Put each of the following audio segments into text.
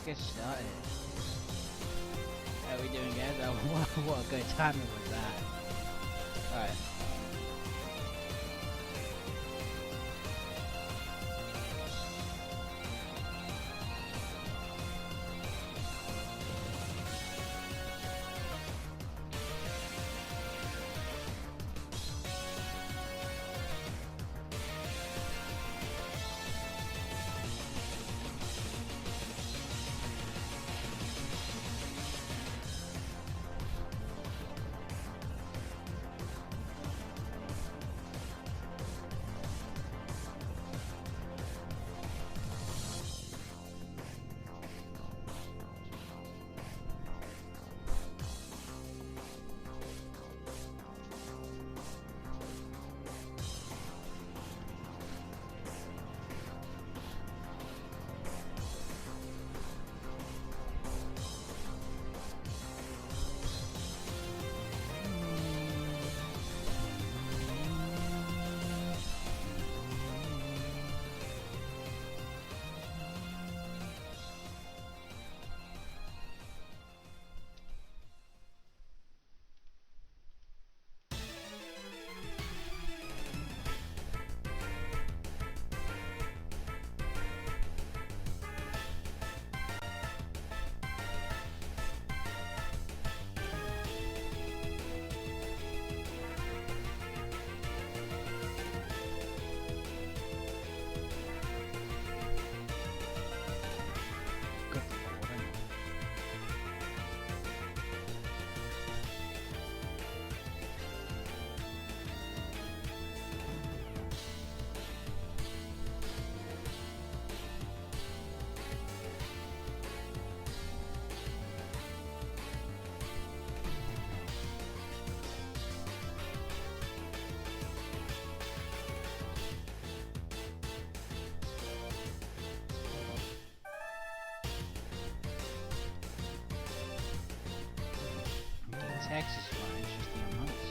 get started. How are we doing, guys? Oh, what a good timing was that. Alright. Good lord, I know. The text is fine, it's just the amounts.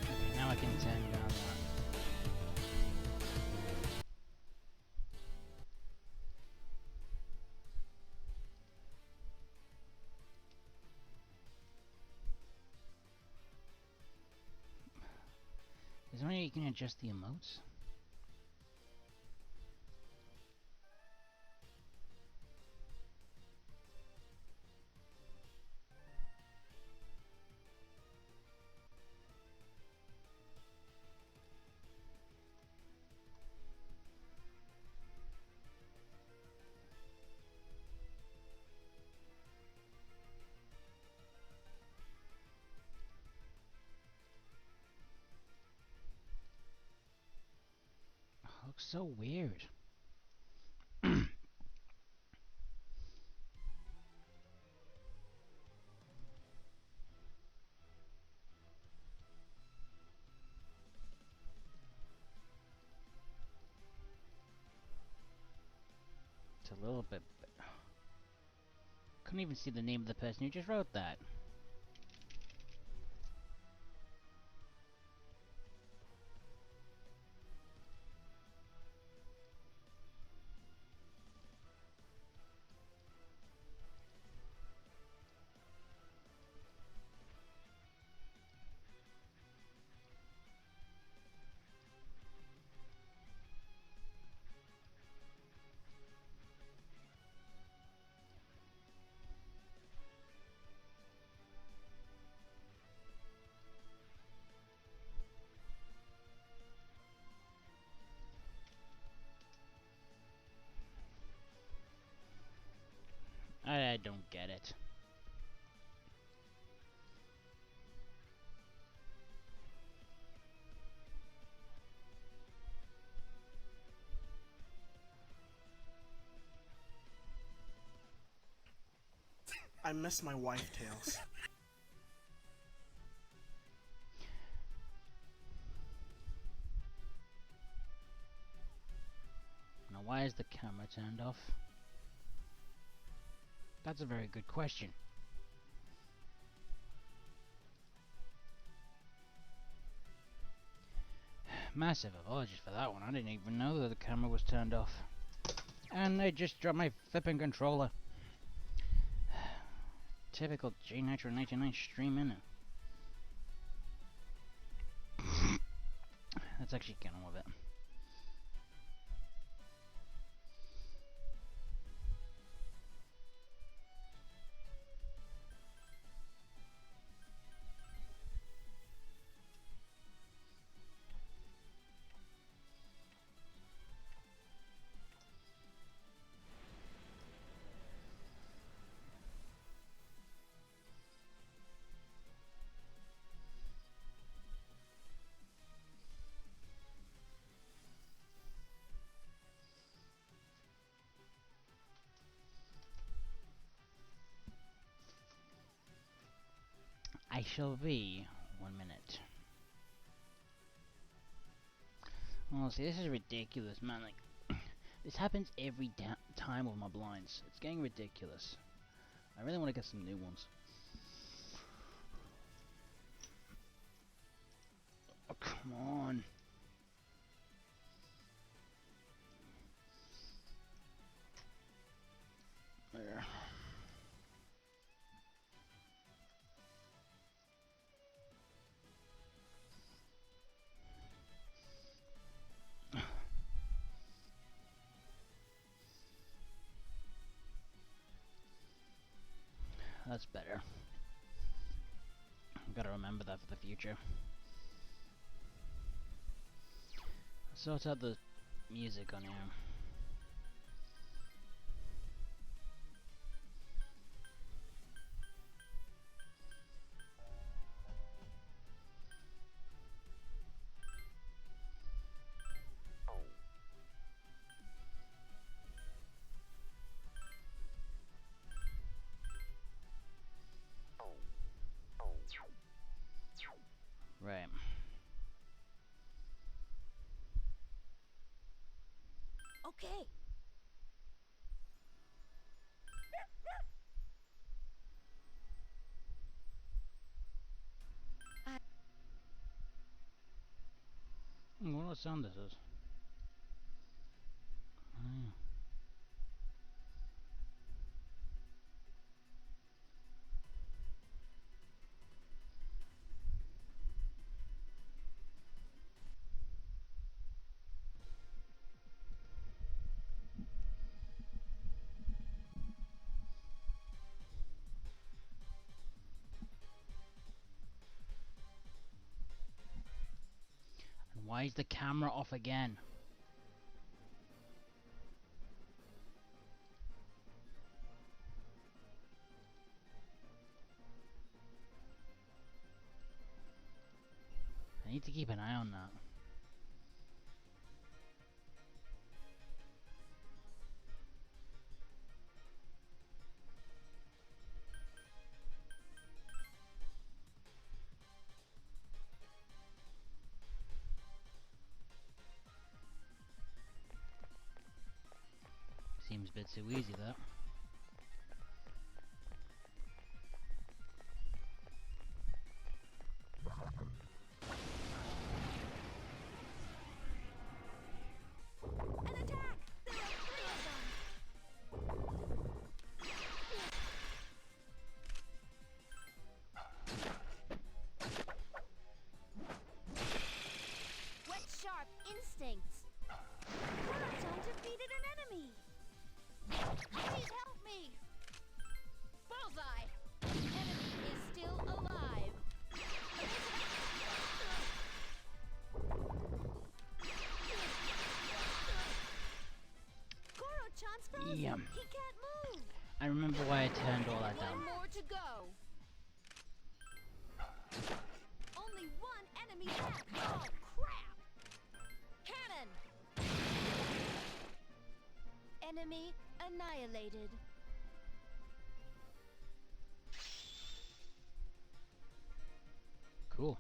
Okay, now I can turn down that. Is there any way you can adjust the emotes? Oh, looks so weird. It's a little bit... Couldn't even see the name of the person who just wrote that. I don't get it. I miss my wife tales. Why is the camera turned off? That's a very good question. Massive apologies for that one. I didn't even know that the camera was turned off. And they just dropped my flipping controller. Typical J Nitro 99 stream, innit? Let's actually get on with it. I shall be 1 minute. Oh, see, this is ridiculous, man. Like, this happens every time with my blinds. It's getting ridiculous. I really want to get some new ones. Oh, come on. There. That's better. I've got to remember that for the future. Sort out the music on here. Right. Okay. I wonder what sound this is. Oh. And why is the camera off again? I need to keep an eye on that. Seems a bit too easy, that. An attack! There are 3 of them! Wet sharp instincts! Kuroton defeated an enemy! Please help me! Bullseye! Enemy is still alive! Kuroton's frozen! Yeah. He can't move! I remember why I turned all that One down. more to go! Only one enemy left! Oh, crap! Cannon! Enemy annihilated. Cool.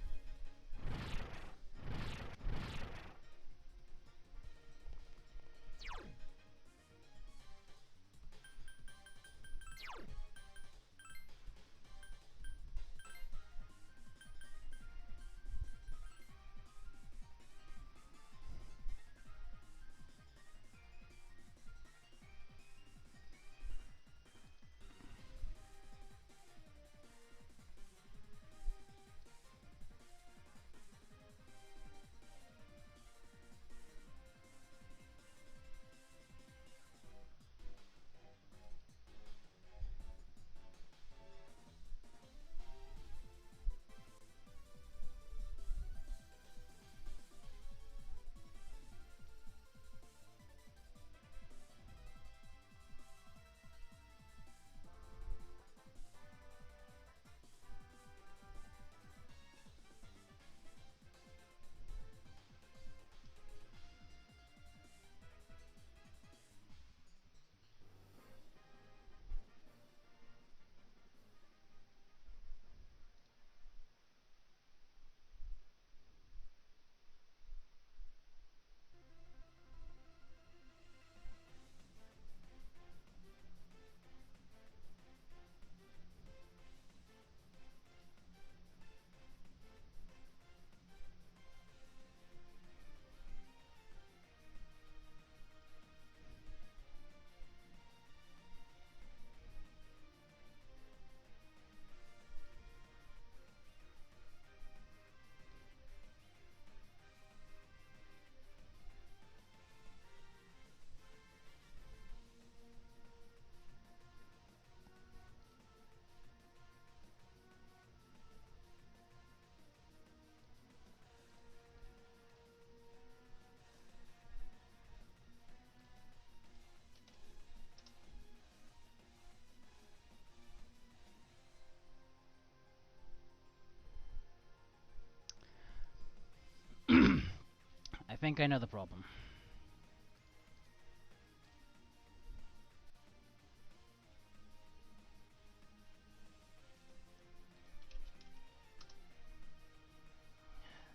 think I know the problem.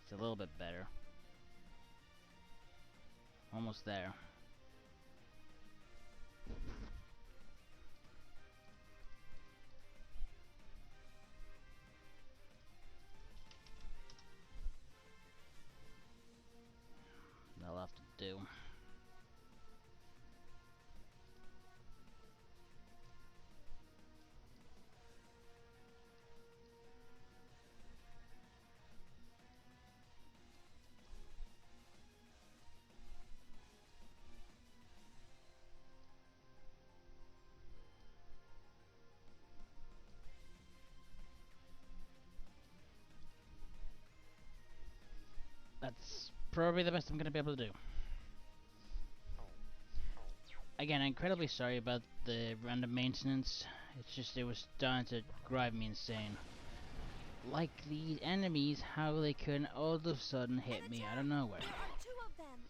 It's a little bit better. Almost there. That'll have to do. That's probably the best I'm gonna be able to do. Again, I'm incredibly sorry about the random maintenance. It's just, it was starting to drive me insane. Like these enemies, how they can all of a sudden hit me out of nowhere. Two of them.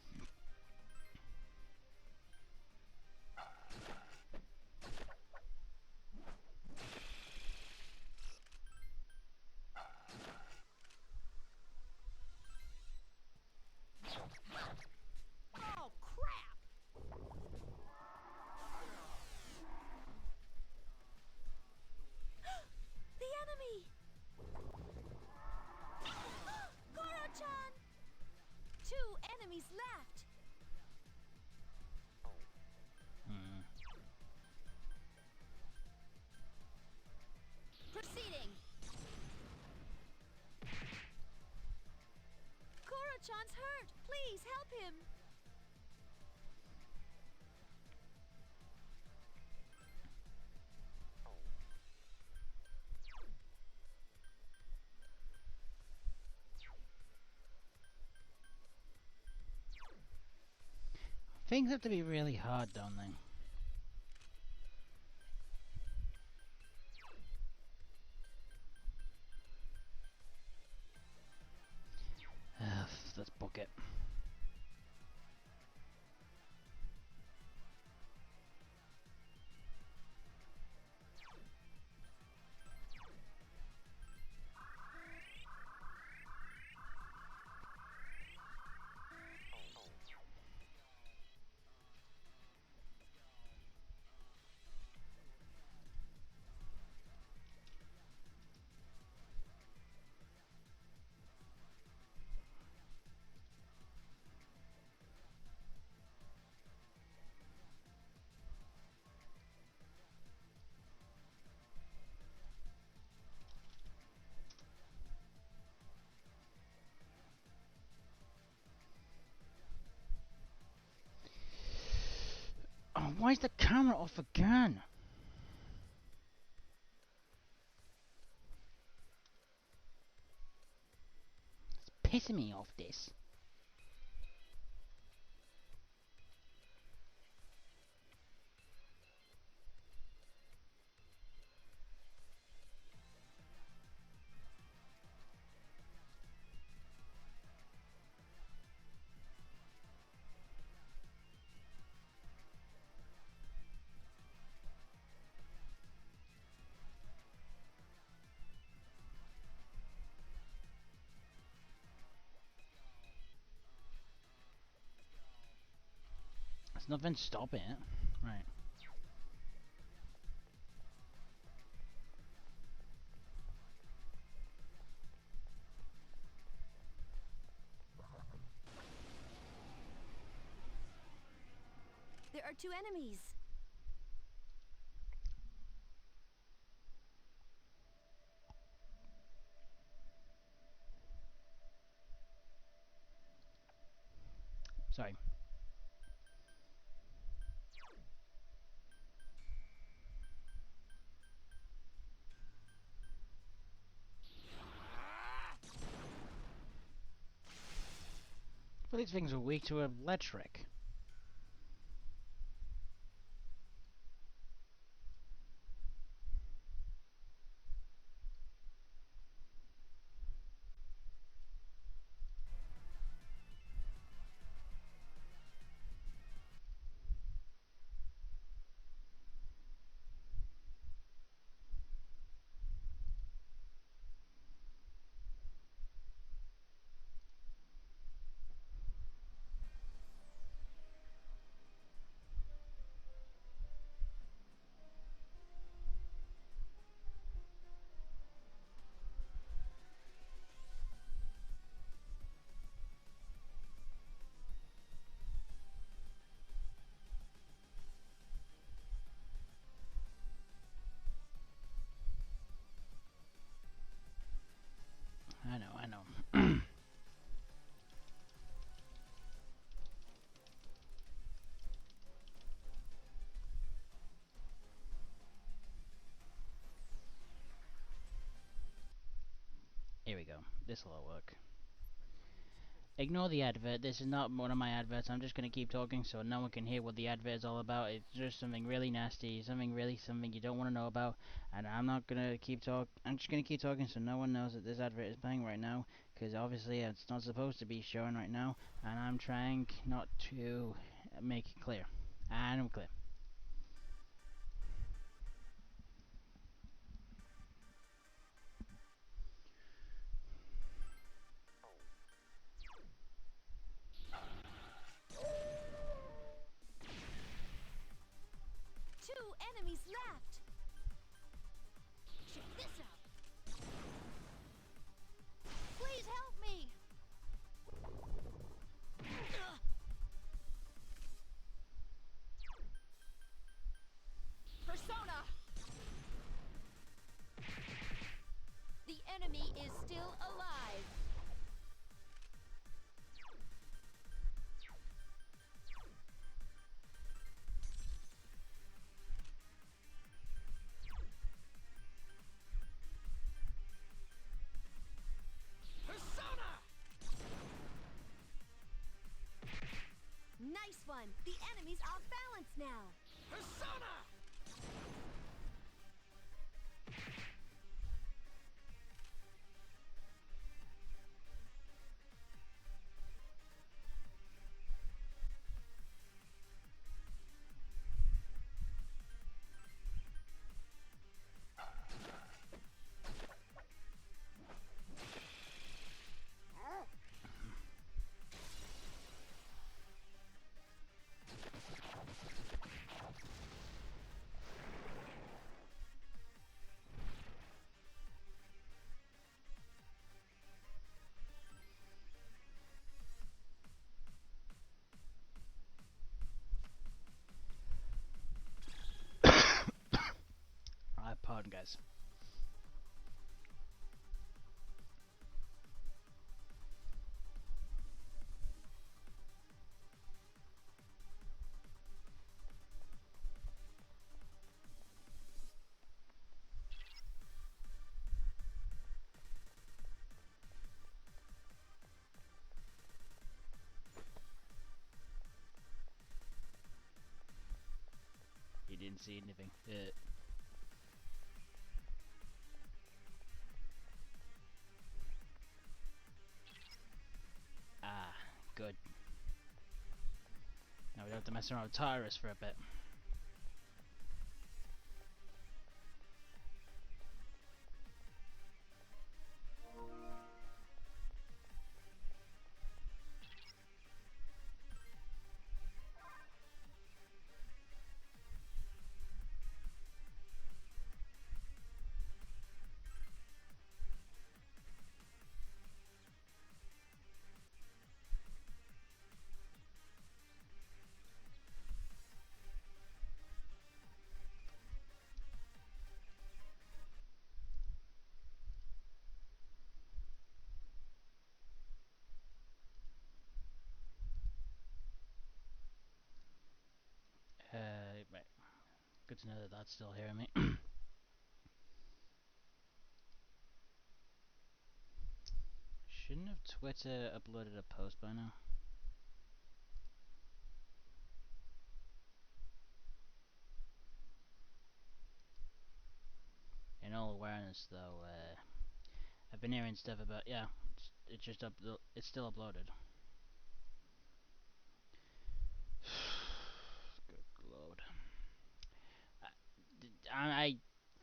Oh crap! The enemy! Goro-chan! 2 enemies left! Hmm. Proceeding! Goro-chan's hurt! Please help him! Things have to be really hard, don't they? Let's book it. Oh, why is the camera off again? It's pissing me off, this. There's nothing stopping it. Right. There are 2 enemies. Sorry. Well, these things are weak to electric. go. This'll all work. Ignore the advert. This is not one of my adverts. I'm just gonna keep talking so no one can hear what the advert is all about. It's just something really nasty, something you don't want to know about. And I'm not gonna keep talk. I'm just gonna keep talking so no one knows that this advert is playing right now, because obviously it's not supposed to be showing right now. And I'm trying not to make it clear. And I'm clear. Two enemies left. Check this out. Please help me. Ugh. Persona. The enemy is still alive. Persona. Nice one. The enemy's off balance now. Persona. Pardon, guys. You didn't see anything. Ah, good. Now we don't have to mess around with Tyrus for a bit. Right. Good to know that that's still hearing me. Shouldn't have Twitter uploaded a post by now? In all awareness, though, I've been hearing stuff about it's still uploaded. Good lord. I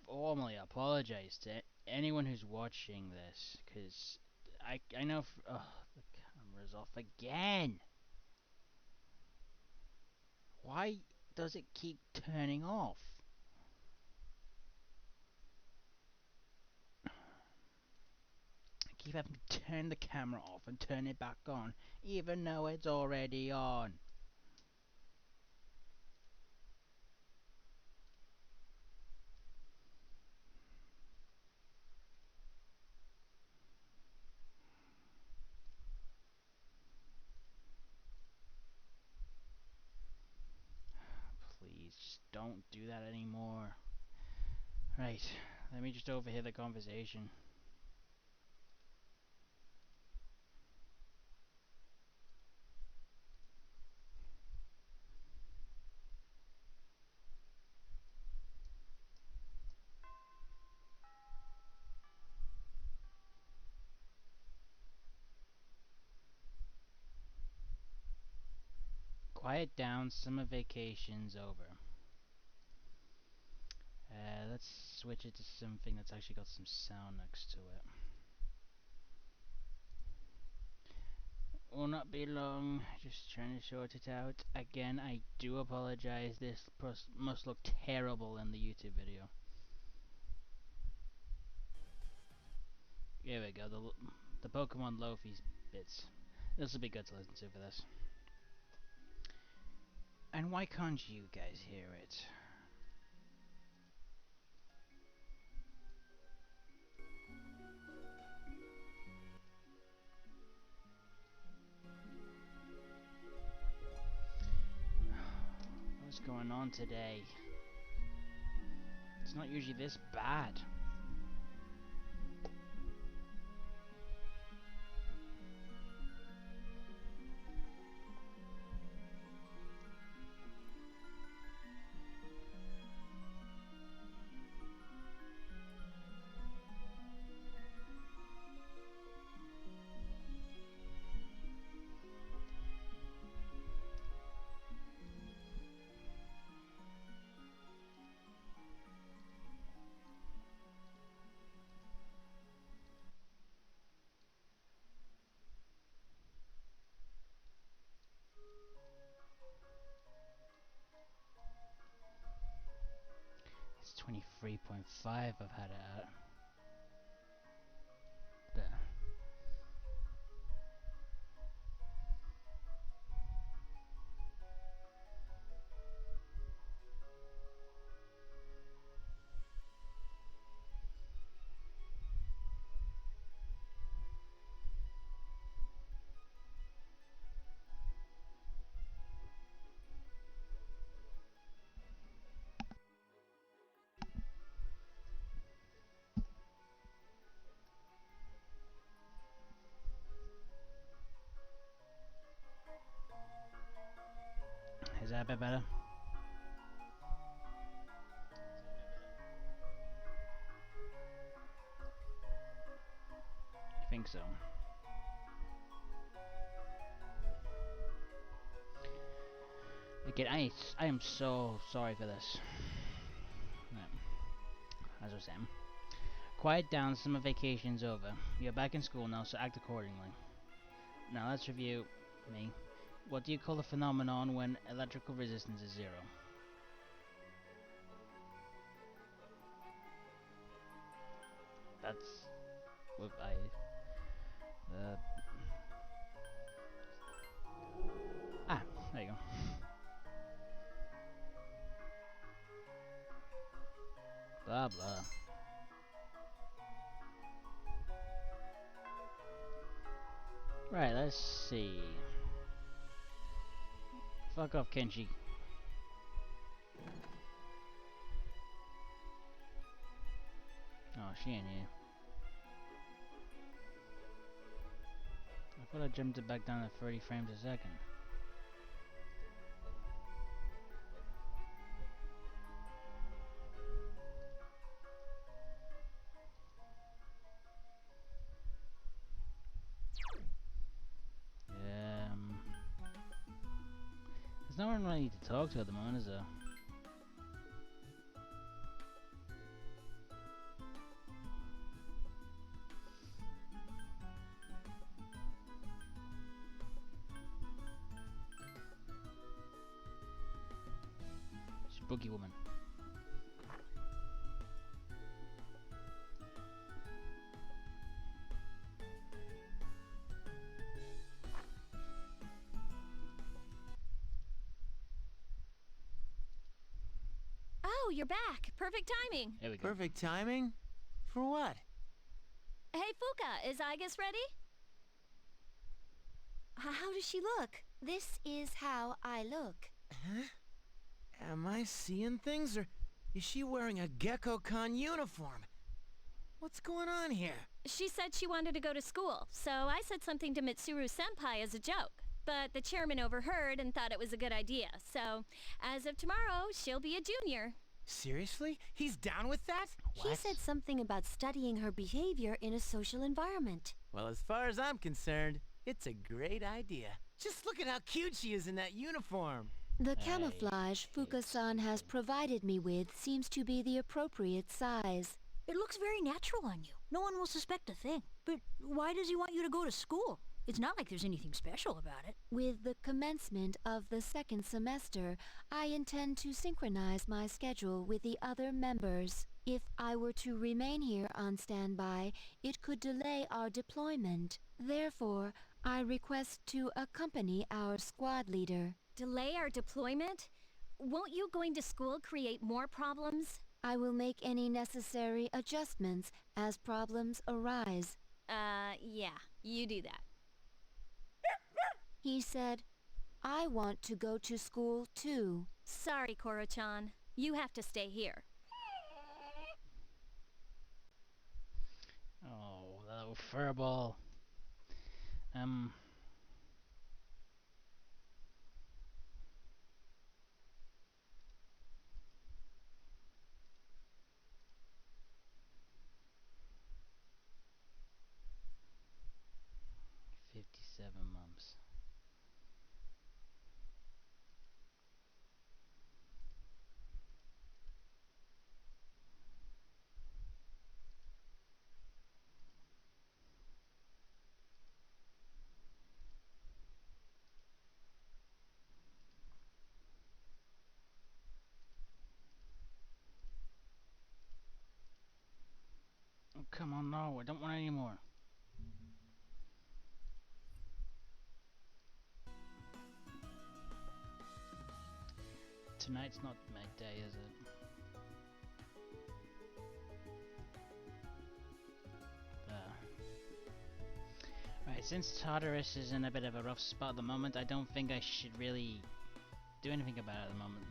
formally apologize to anyone who's watching this, because I know the camera's off again. Why does it keep turning off? I keep having to turn the camera off and turn it back on, even though it's already on. Please, just don't do that anymore. Right, let me just overhear the conversation. Quiet down, summer vacation's over. Let's switch it to something that's actually got some sound next to it. Will not be long, just trying to sort it out. Again, I do apologize, this must look terrible in the YouTube video. Here we go, the Pokemon Lofi bits. This will be good to listen to for this. And why can't you guys hear it? What's going on today? It's not usually this bad. It's 23.5 I've had it at. There. Is that a bit better? I think so. Again, I am so sorry for this. As I was saying. Quiet down, summer vacation's over. You're back in school now, so act accordingly. Now let's review me. What do you call the phenomenon when electrical resistance is 0? That's what there you go. Blah blah. Right, let's see. Fuck off, Kenshi. Oh, she ain't here. I thought I jumped it back down to 30 frames a second. There's no one really to talk to at the moment, is there? Spooky woman. Oh, you're back. Perfect timing. There we go. Perfect timing? For what? Hey, Fuka, is Igus ready? How does she look? This is how I look. Huh? Am I seeing things, or is she wearing a GeckoCon uniform? What's going on here? She said she wanted to go to school, so I said something to Mitsuru-senpai as a joke. But the chairman overheard and thought it was a good idea, so as of tomorrow, she'll be a junior. Seriously? He's down with that? He said something about studying her behavior in a social environment. Well, as far as I'm concerned, it's a great idea. Just look at how cute she is in that uniform. The Hey, camouflage Fuka-san has provided me with seems to be the appropriate size. It looks very natural on you. No one will suspect a thing. But why does he want you to go to school? It's not like there's anything special about it. With the commencement of the second semester, I intend to synchronize my schedule with the other members. If I were to remain here on standby, it could delay our deployment. Therefore, I request to accompany our squad leader. Delay our deployment? Won't you going to school create more problems? I will make any necessary adjustments as problems arise. Yeah, you do that. He said, I want to go to school too. Sorry, Koro-chan. You have to stay here. Oh, that little furball. 57 months. Oh, come on, no, I don't want any more. Tonight's not my day, is it? Right, since Tartarus is in a bit of a rough spot at the moment, I don't think I should really do anything about it at the moment.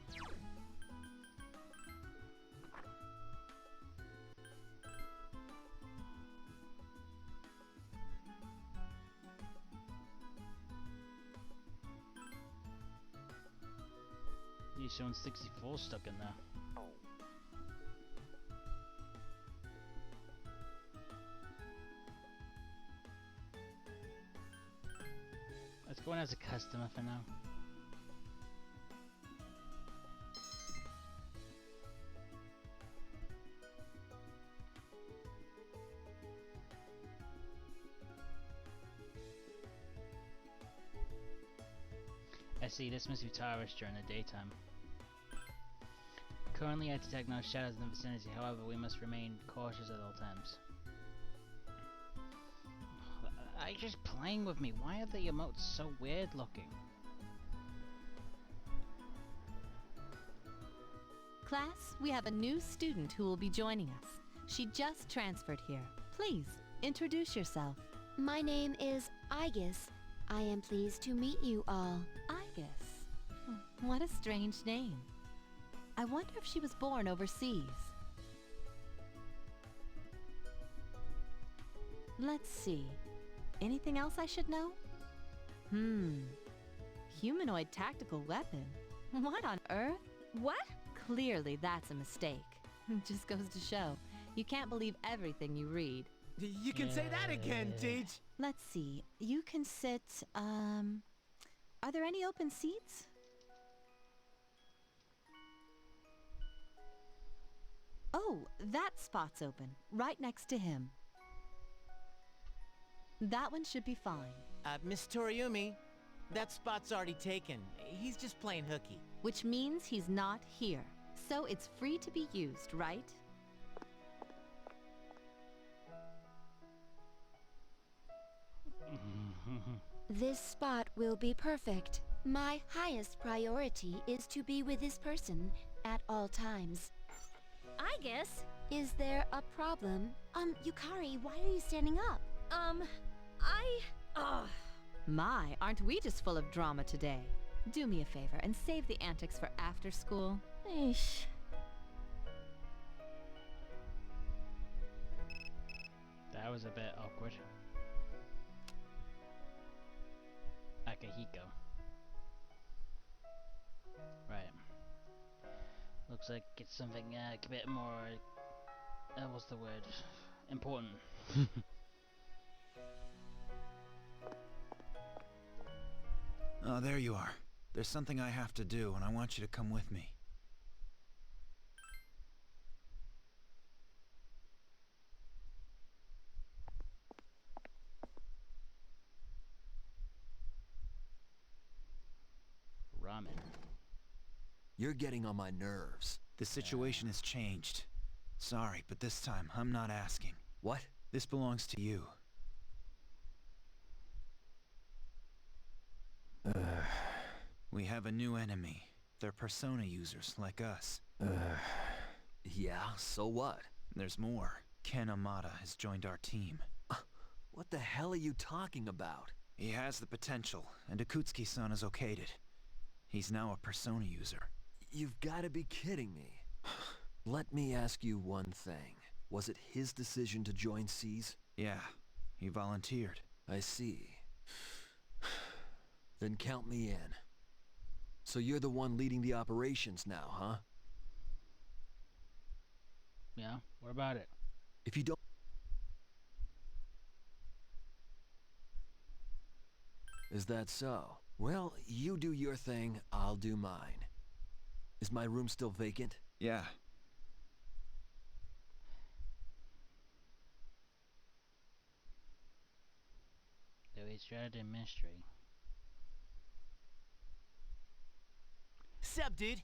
He's showing 64 stuck in there. Let's go in as a customer for now. I see, this must be Tartarus during the daytime. Currently I detect no shadows in the vicinity, however we must remain cautious at all times. Are you just playing with me? Why are the emotes so weird looking? Class, we have a new student who will be joining us. She just transferred here. Please, introduce yourself. My name is Aigis. I am pleased to meet you all. Aigis. What a strange name. I wonder if she was born overseas. Let's see. Anything else I should know? Humanoid tactical weapon? What on earth? What? Clearly that's a mistake. Just goes to show, you can't believe everything you read. You can say that again, Teach. Let's see. You can sit, are there any open seats? Oh, that spot's open, right next to him. That one should be fine. Miss Toriumi, that spot's already taken. He's just playing hooky. Which means he's not here. So it's free to be used, right? This spot will be perfect. My highest priority is to be with this person at all times. I guess. Is there a problem? Yukari, why are you standing up? My, aren't we just full of drama today? Do me a favor and save the antics for after school. Eesh. That was a bit awkward. Akihiko. Right. Looks like it's something a bit more... what's the word? Important. Oh, there you are. There's something I have to do, and I want you to come with me. Ramen. You're getting on my nerves. The situation has changed. Sorry, but this time, I'm not asking. What? This belongs to you. We have a new enemy. They're Persona users, like us. Yeah, so what? There's more. Ken Amata has joined our team. What the hell are you talking about? He has the potential, and Akutsuki-san has okayed it. He's now a Persona user. You've gotta be kidding me. Let me ask you one thing. Was it his decision to join SEAS? Yeah, he volunteered. I see. Then count me in. So you're the one leading the operations now, huh? Yeah, what about it? If you don't... Is that so? Well, you do your thing, I'll do mine. Is my room still vacant? Yeah. Though he's tried in mystery. Sup, dude?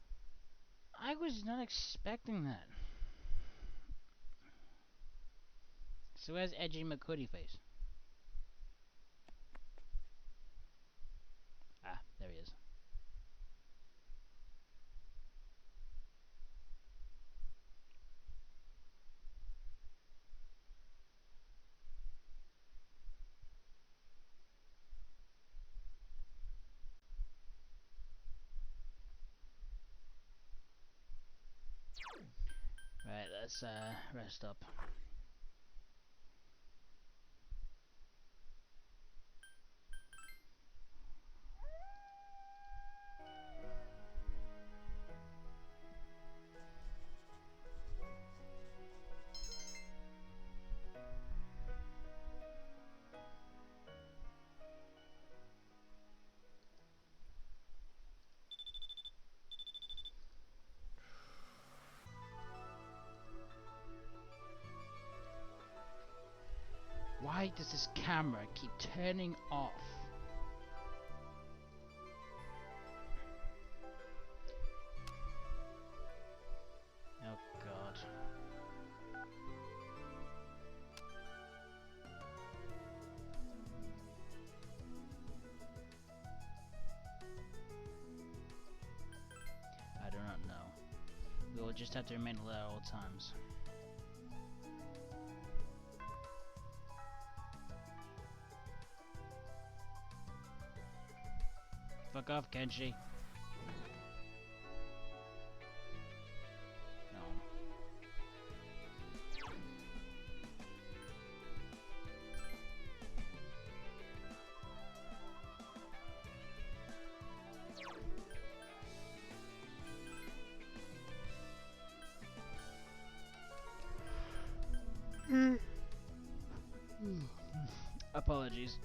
I was not expecting that. So where's Edgy McCuddy face? Ah, there he is. Right, let's rest up. Why does this camera keep turning off? Oh god. I do not know. We will just have to remain alert at all times. Fuck off, Kenshi. No. Apologies.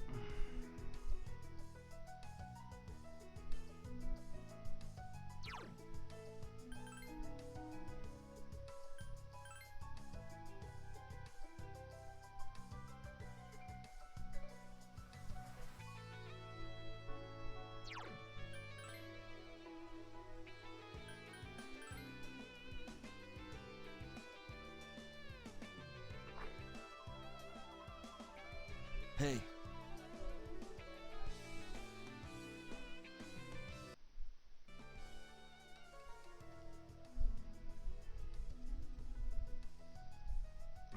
Hey.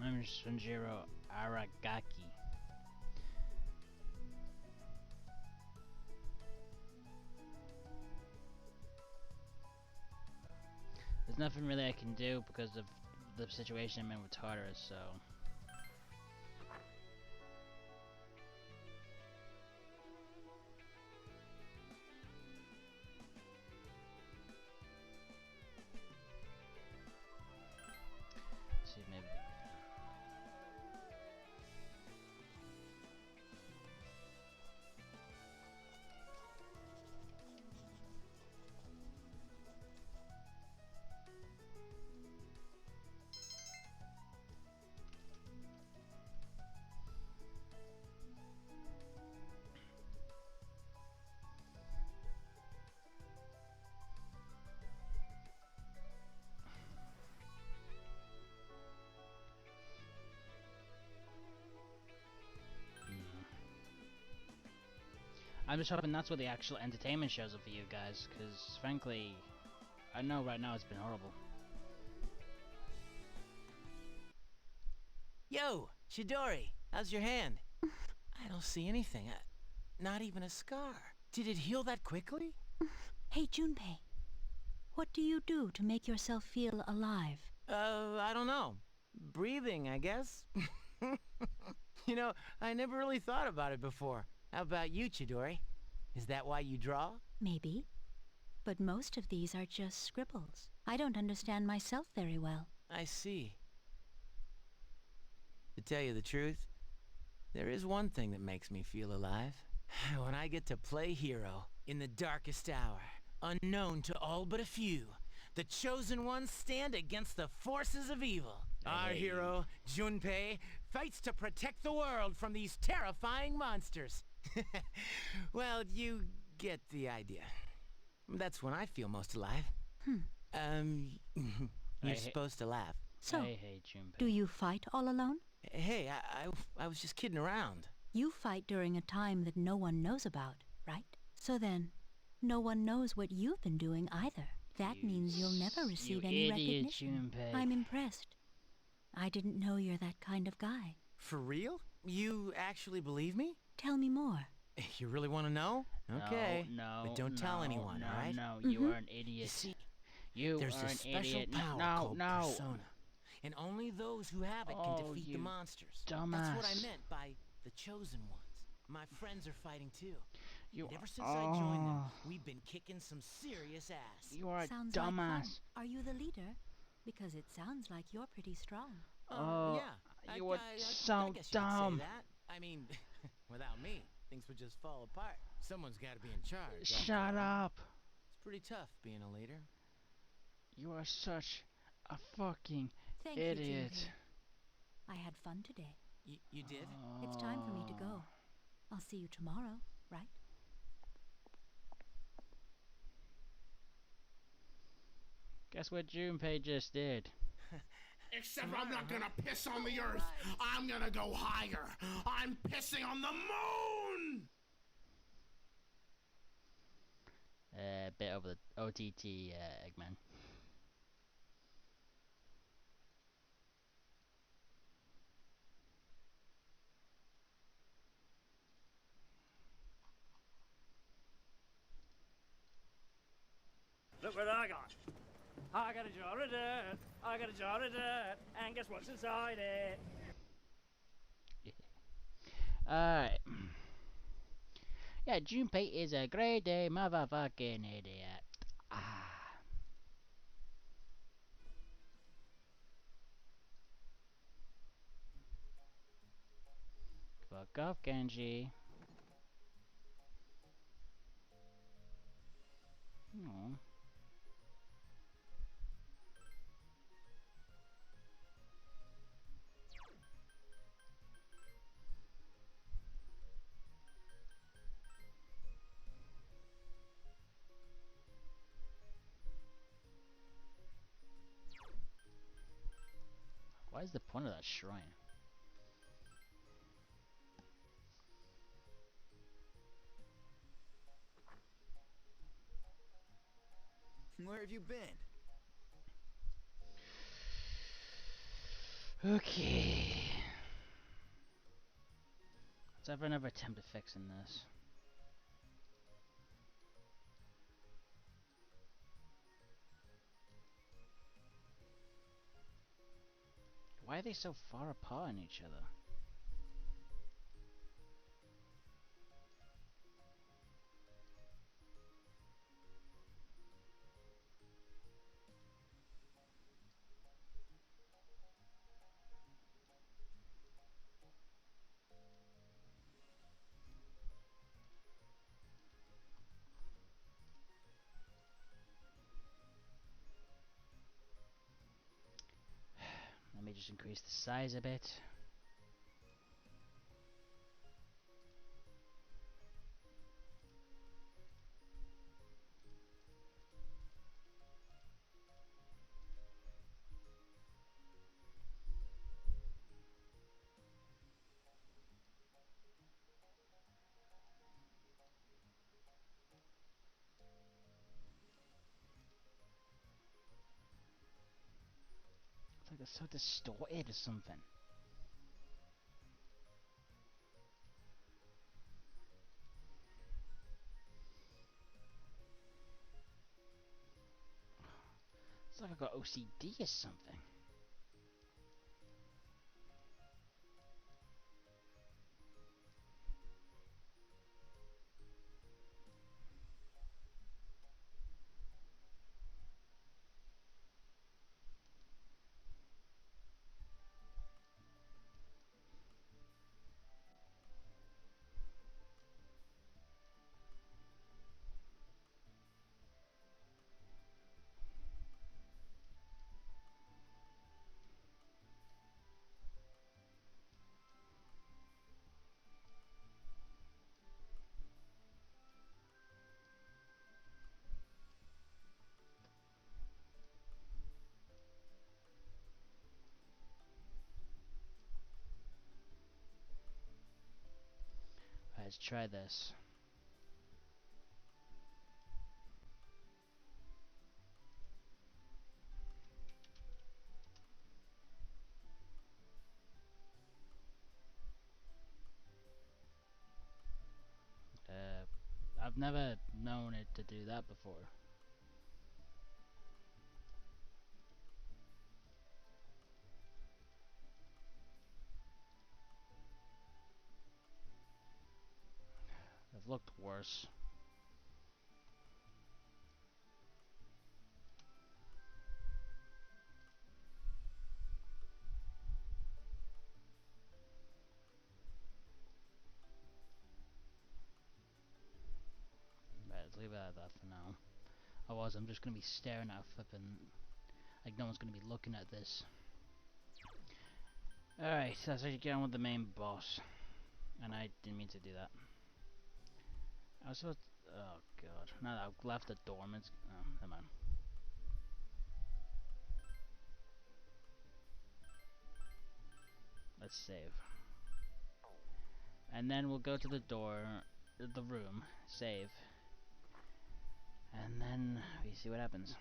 I'm Sunjiro Aragaki. There's nothing really I can do because of the situation I'm in with Tartarus, so... see, maybe... I'm just hoping that's what the actual entertainment shows up for you guys, because frankly, I know right now it's been horrible. Yo, Chidori, how's your hand? I don't see anything. Not even a scar. Did it heal that quickly? Hey, Junpei. What do you do to make yourself feel alive? I don't know. Breathing, I guess. You know, I never really thought about it before. How about you, Chidori? Is that why you draw? Maybe. But most of these are just scribbles. I don't understand myself very well. I see. To tell you the truth, there is one thing that makes me feel alive. When I get to play hero in the darkest hour, unknown to all but a few, the chosen ones stand against the forces of evil. Our hero, Junpei, fights to protect the world from these terrifying monsters. Well, you get the idea. That's when I feel most alive. You're supposed to laugh. So, I hate Junpei. do you fight all alone? Hey, I was just kidding around. You fight during a time that no one knows about, right? So then, no one knows what you've been doing either. That means you'll never receive any recognition. Junpei. I'm impressed. I didn't know you're that kind of guy. For real? You actually believe me? Tell me more. You really want to know? Okay. No, But don't tell anyone, no, alright? No, you are an idiot. See, You there's are a an special idiot. power No, called no. Persona. And only those who have it can Oh, defeat the you monsters. That's what I dumbass. meant by the chosen ones. My friends are fighting too. You And ever since I joined them, Oh. we've been kicking some serious ass. You are a Sounds like fun. dumbass. Are you the leader? Because it sounds like you're pretty strong. Oh, yeah. you are I so guess you could dumb. say that. I mean, without me, things would just fall apart. Someone's got to be in charge. Shut up. It's pretty tough being a leader. You are such a fucking Thank idiot. you, Junpei. I had fun today. You did? It's time for me to go. I'll see you tomorrow, right? Guess what Junpei just did? Except I'm not gonna piss on the earth. I'm gonna go higher. I'm pissing on the moon! Bit over the OTT, Eggman. Look what I got. I got a jar of dirt. I got a jar of dirt. And guess what's inside it? Alright. Yeah, Junpei is a great day motherfucking idiot. Fuck off, Genji. Aw. What is the point of that shrine? Where have you been? Okay. Let's have another attempt at fixing this. Why are they so far apart in each other? Let me just increase the size a bit. so distorted or something. It's like I've got OCD or something. Let's try this. I've never known it to do that before. It looked worse. Let's leave it at that for now. Otherwise I'm just gonna be staring at a flippin', like no one's gonna be looking at this. Alright, so let's actually get on with the main boss. And I didn't mean to do that. I was supposed to, oh god. Now that I've left it dormant. Oh, never mind. Let's save. And then we'll go to the door, the room, save. And then we see what happens.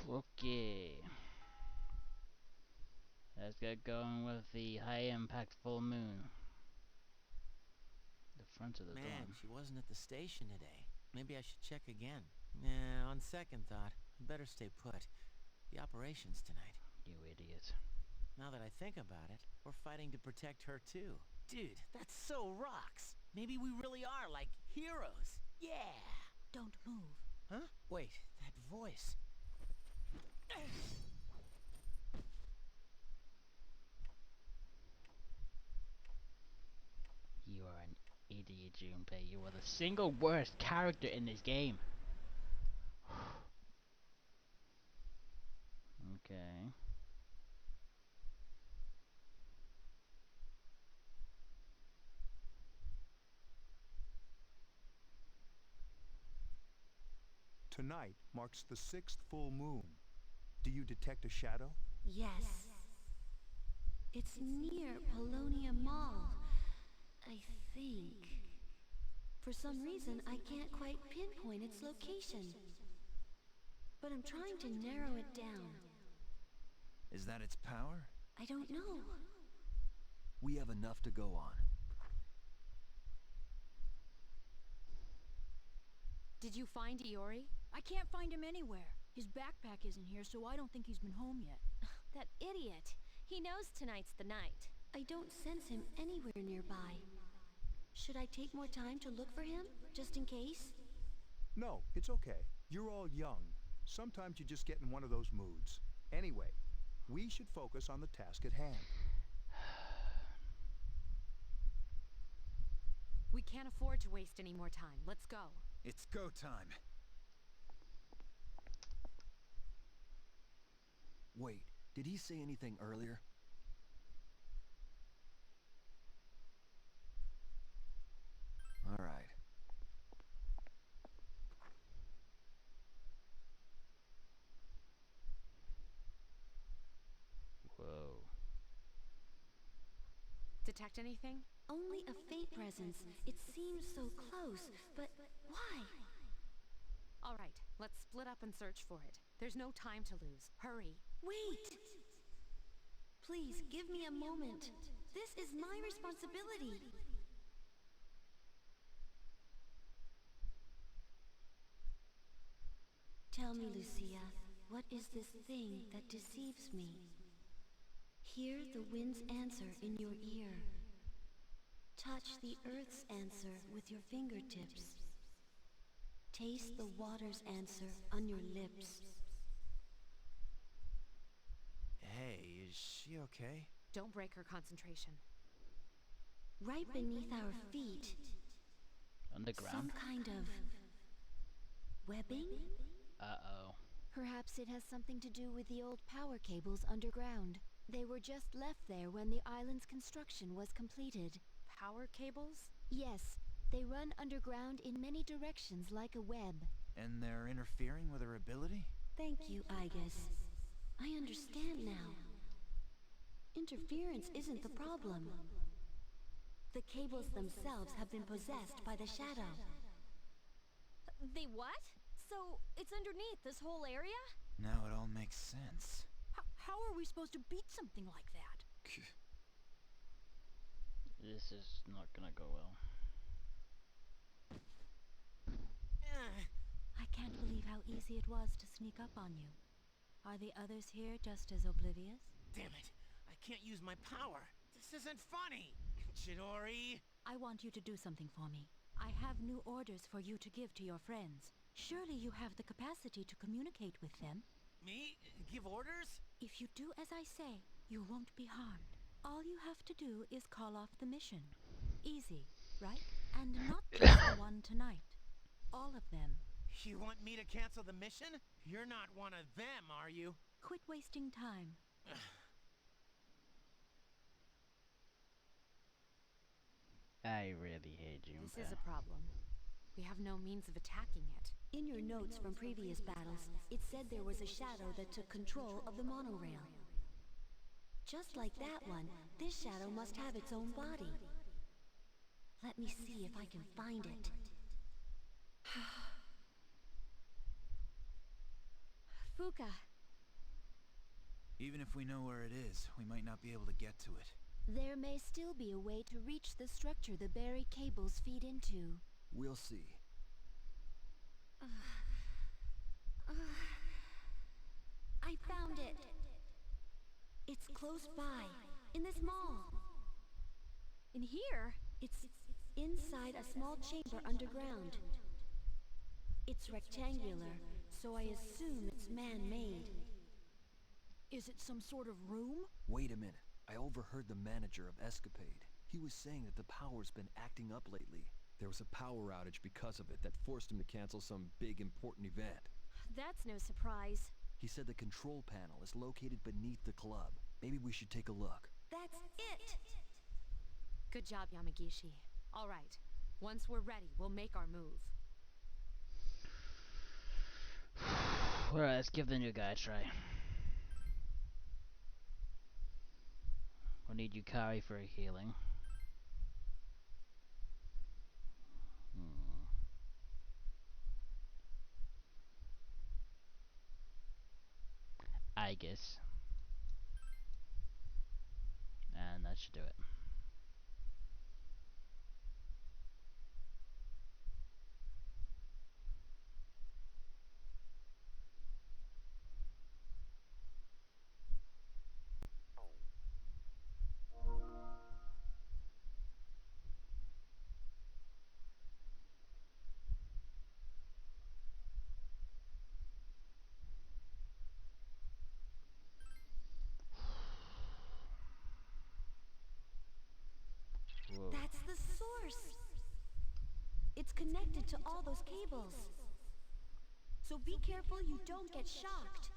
Okay. Let's get going with the high impact full moon. The front of the Man, dorm. she wasn't at the station today. Maybe I should check again. Nah, on second thought, I'd better stay put. The operation's tonight. You idiot. Now that I think about it, we're fighting to protect her too. Dude, that's so rocks! Maybe we really are, like, heroes! Yeah! Don't move. Huh? Wait, that voice. You are an idiot, Junpei. You are the single worst character in this game. Okay. Tonight marks the 6th full moon. Do you detect a shadow? Yes. It's near Polonia Mall, I think. For some reason, I can't quite pinpoint its location. But I'm trying to narrow it down. Is that its power? I don't know. We have enough to go on. Did you find Iori? I can't find him anywhere. His backpack isn't here, so I don't think he's been home yet. That idiot. He knows tonight's the night. I don't sense him anywhere nearby. Should I take more time to look for him, just in case? No, it's okay. You're all young. Sometimes you just get in one of those moods. Anyway, We should focus on the task at hand. We can't afford to waste any more time. Let's go. It's go time. Wait, did he say anything earlier? All right. Whoa. Detect anything? Only a faint presence. It seems so close, but why? All right, let's split up and search for it. There's no time to lose. Hurry. Wait! Please, give me a moment. This is my responsibility. Tell me, Lucia, what is this thing that deceives me? Hear the wind's answer in your ear. Touch the earth's answer with your fingertips. Taste the water's answer on your lips. Hey, is she okay? Don't break her concentration. Right beneath our feet, Underground? some kind of webbing? Uh-oh. Perhaps it has something to do with the old power cables underground. They were just left there when the island's construction was completed. Power cables? Yes, they run underground in many directions like a web. And they're interfering with her ability? Thank you, Igus. I understand now. Interference isn't the problem. The cables themselves have been possessed by the shadow. They what? So, it's underneath this whole area? Now it all makes sense. How are we supposed to beat something like that? This is not gonna go well. I can't believe how easy it was to sneak up on you. Are the others here just as oblivious? Damn it! I can't use my power! This isn't funny! Chidori! I want you to do something for me. I have new orders for you to give to your friends. Surely you have the capacity to communicate with them. Me? Give orders? If you do as I say, you won't be harmed. All you have to do is call off the mission. Easy, right? And not just the one tonight. All of them. You want me to cancel the mission? You're not one of them, are you? Quit wasting time. I really hate you. This is a problem. We have no means of attacking it. In your notes from previous battles, it said there was a shadow that took control of the monorail. Just like that one, this shadow must have its own body. Let me see if I can find it. Fuka. Even if we know where it is, we might not be able to get to it. There may still be a way to reach the structure the buried cables feed into. We'll see. I found it! It's close by, in this mall. In here? It's inside a small chamber underground. It's rectangular, so I assume it's man-made. Is it some sort of room? Wait a minute. I overheard the manager of Escapade. He was saying that the power's been acting up lately. There was a power outage because of it that forced him to cancel some big important event. That's no surprise. He said the control panel is located beneath the club. Maybe we should take a look. That's it! Good job, Yamagishi. All right. Once we're ready, we'll make our move. Alright, let's give the new guy a try. We'll need Yukari for a healing. I guess. And that should do it. force. It's connected to all those cables. So be careful you don't get shocked.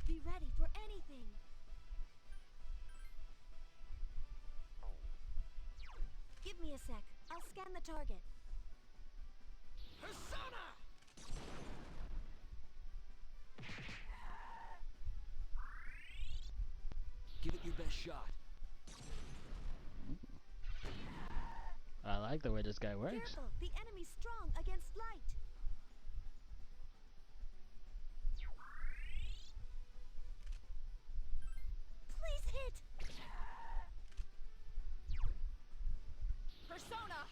Be ready for anything. Give me a sec. I'll scan the target. Persona! Give it your best shot. I like the way this guy works. Careful, the enemy's strong against light. Please hit! Persona!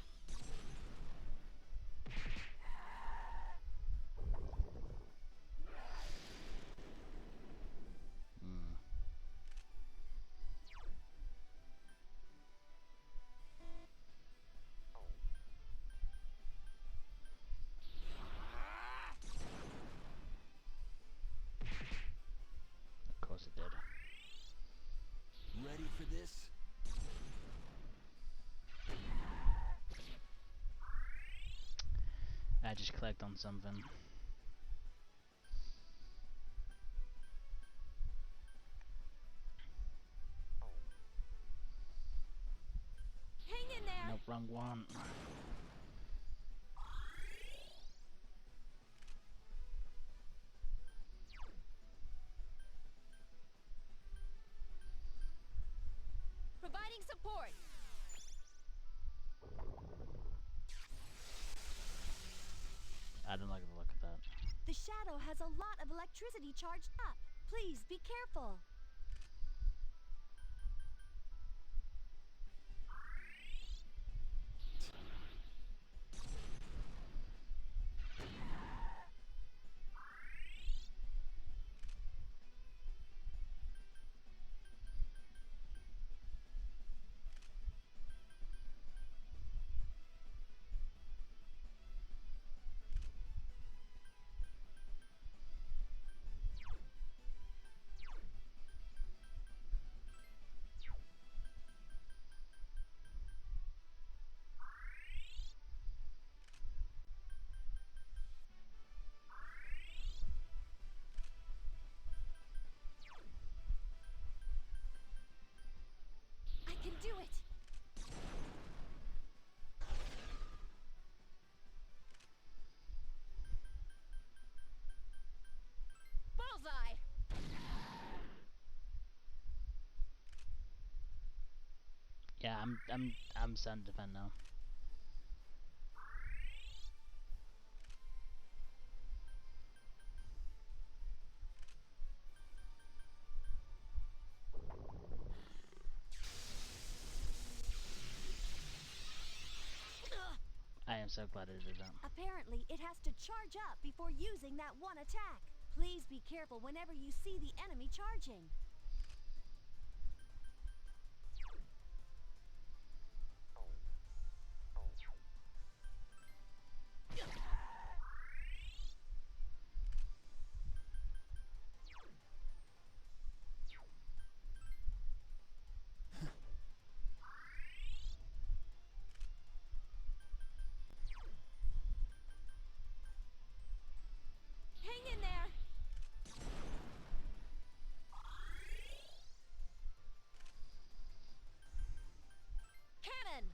Of course it did. Ready for this? I just clicked on something. Hang in there! Nope, wrong one. Providing support! I don't like the look of that. The shadow has a lot of electricity charged up. Please be careful. I can do it! Bullseye! Yeah, I'm starting to defend now. I am so glad it did that. Apparently, it has to charge up before using that one attack. Please be careful whenever you see the enemy charging. Hang in there! Cannon!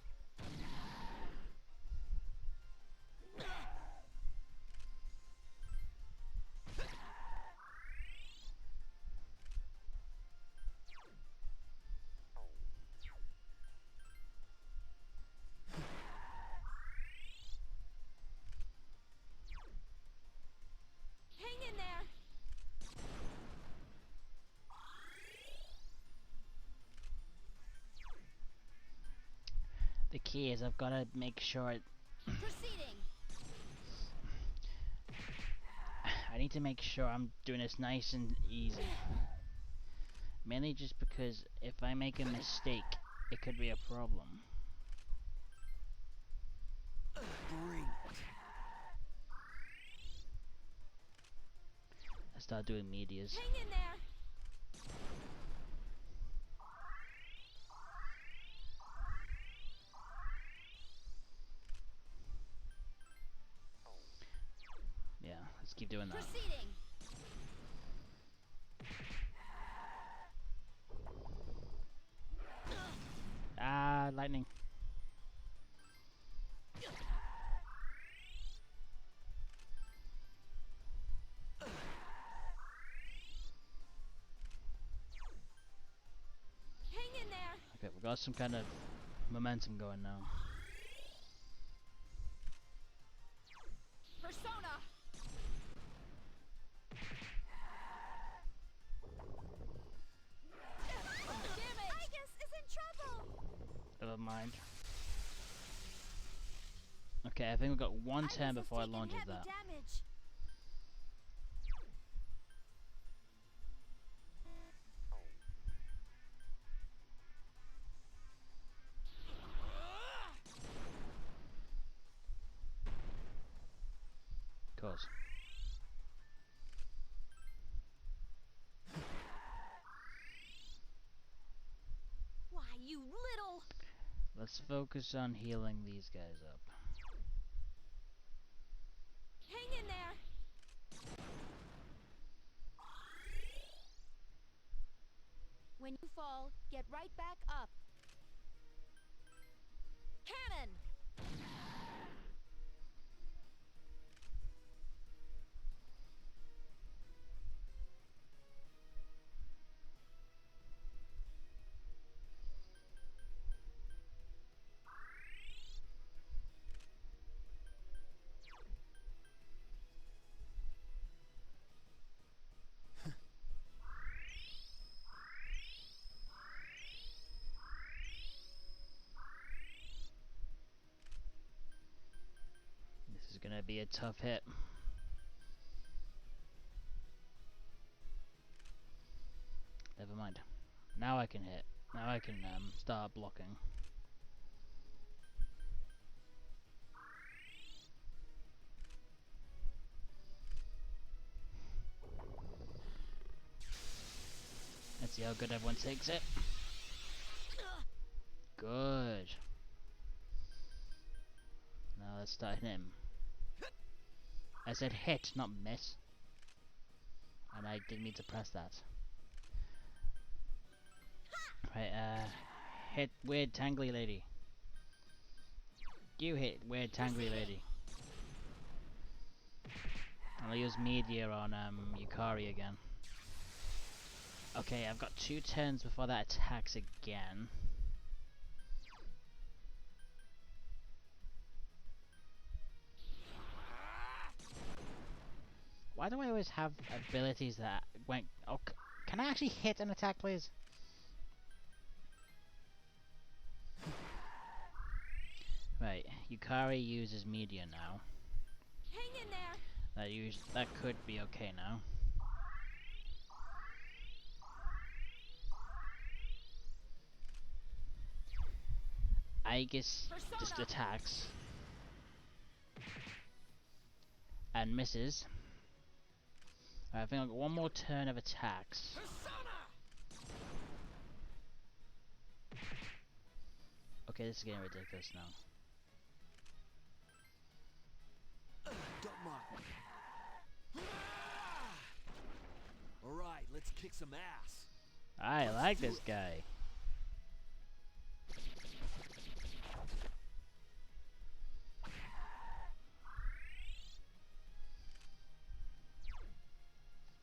Hang in there! The key is I've got to make sure Proceeding! I need to make sure I'm doing this nice and easy. Mainly just because if I make a mistake, it could be a problem. Bring it. start doing medias. Hang in there. Yeah, let's keep doing that. Proceeding. Ah, lightning. Hang in there. Okay, we've got some kind of momentum going now. Persona. Damn it! Igus is in trouble. Never mind. Okay, I think we've got one turn Igus has before it taken launches heavy that. damage. Of course. Why, you little... Let's focus on healing these guys up. Hang in there. When you fall, get right back up. Cannon. This is gonna be a tough hit. Never mind. Now I can hit. Now I can start blocking. Let's see how good everyone takes it. Good. Now let's start hitting him. I said hit, not miss. And I didn't mean to press that. Right, hit weird tangly lady. You hit weird tangly lady. I'll use media on Yukari again. Okay, I've got 2 turns before that attacks again. Why do I always have abilities that went... Oh, can I actually hit an attack, please? Right, Yukari uses media now. Hang in there. That could be okay now. Aegis just attacks and misses. I think I've got one more turn of attacks. Okay, this is getting ridiculous now. Don't mock me. Alright, let's kick some ass. I like this guy.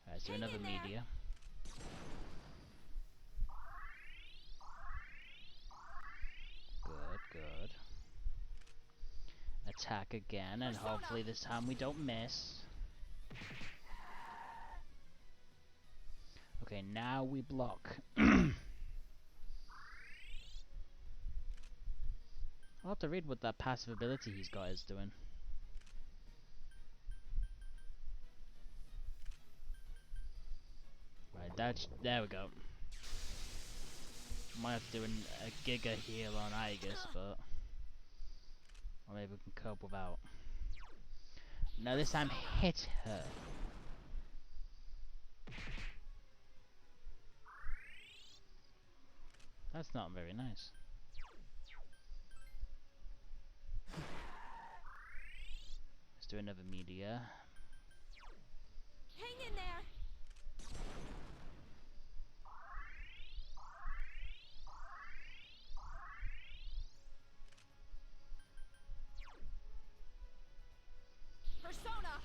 Alright, so another media. Good, good. Attack again, and hopefully this time we don't miss. Okay, now we block. I'll have to read what that passive ability he's got is doing. Right, there we go. Might have to do a Giga heal on Aegis, but... Or maybe we can cope without. Now this time hit her. That's not very nice. Let's do another media. Hang in there! Persona!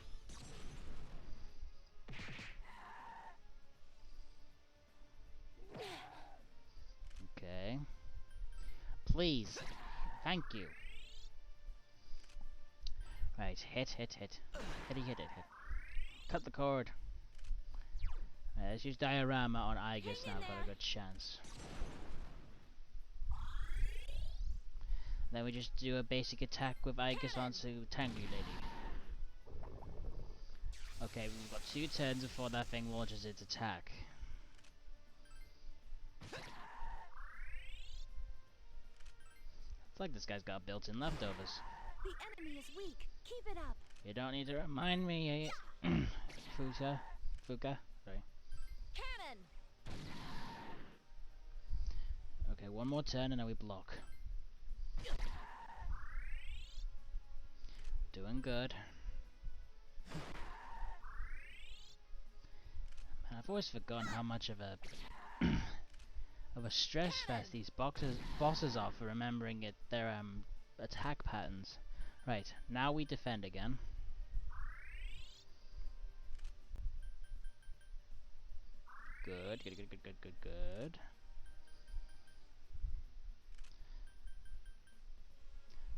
Okay. Please. Thank you. Right, hit. Hit. Cut the cord. Right, let's use Diorama on Aegis now, got a good chance. Then we just do a basic attack with Aegis onto Tangly Lady. Okay, we've got 2 turns before that thing launches its attack. It's like this guy's got built-in leftovers. The enemy is weak. Keep it up. You don't need to remind me, Fuka, sorry. Cannon! Okay, one more turn and then we block. Doing good. Man, I've always forgotten how much of a of a stress fest these bosses are for remembering their attack patterns. Right, now we defend again. Good.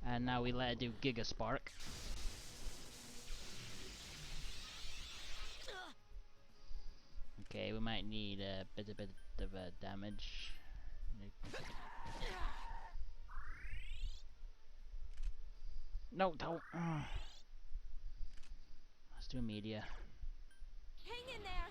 And now we let it do Giga Spark. Okay, we might need a bit of damage. No, don't. Let's do media. Hang in there!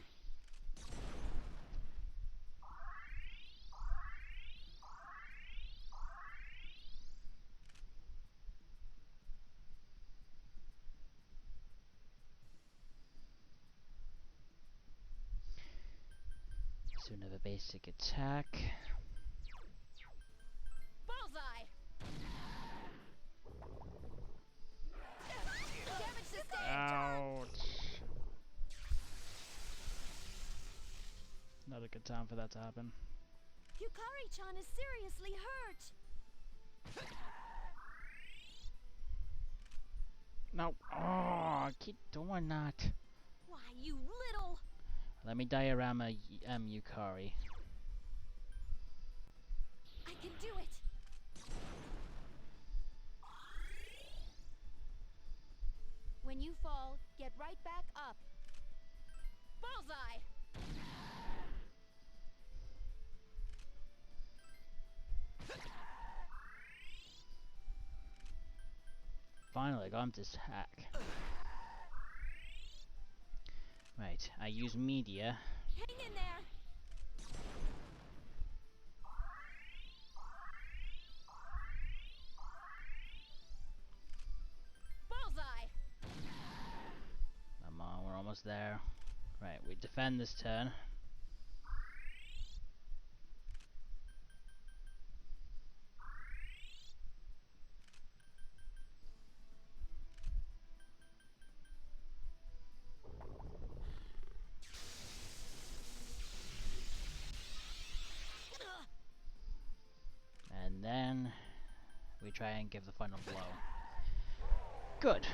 Let's do another basic attack. Bullseye! Damage sustained! Ouch! Not a good time for that to happen. Yukari-chan is seriously hurt! No! Oh, I keep doing that. Why, you little... Let me Diorama Yukari. I can do it! When you fall, get right back up. Bullseye! Finally, I got him to hack. Right, I use media. Hang in there! Bullseye! Come on, we're almost there. Right, we defend this turn. And then we try and give the final blow. Good.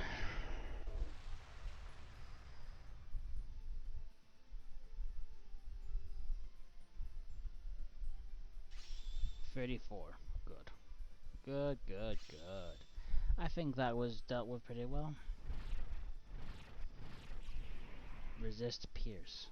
$34. Good. Good. I think that was dealt with pretty well. Resist Pierce.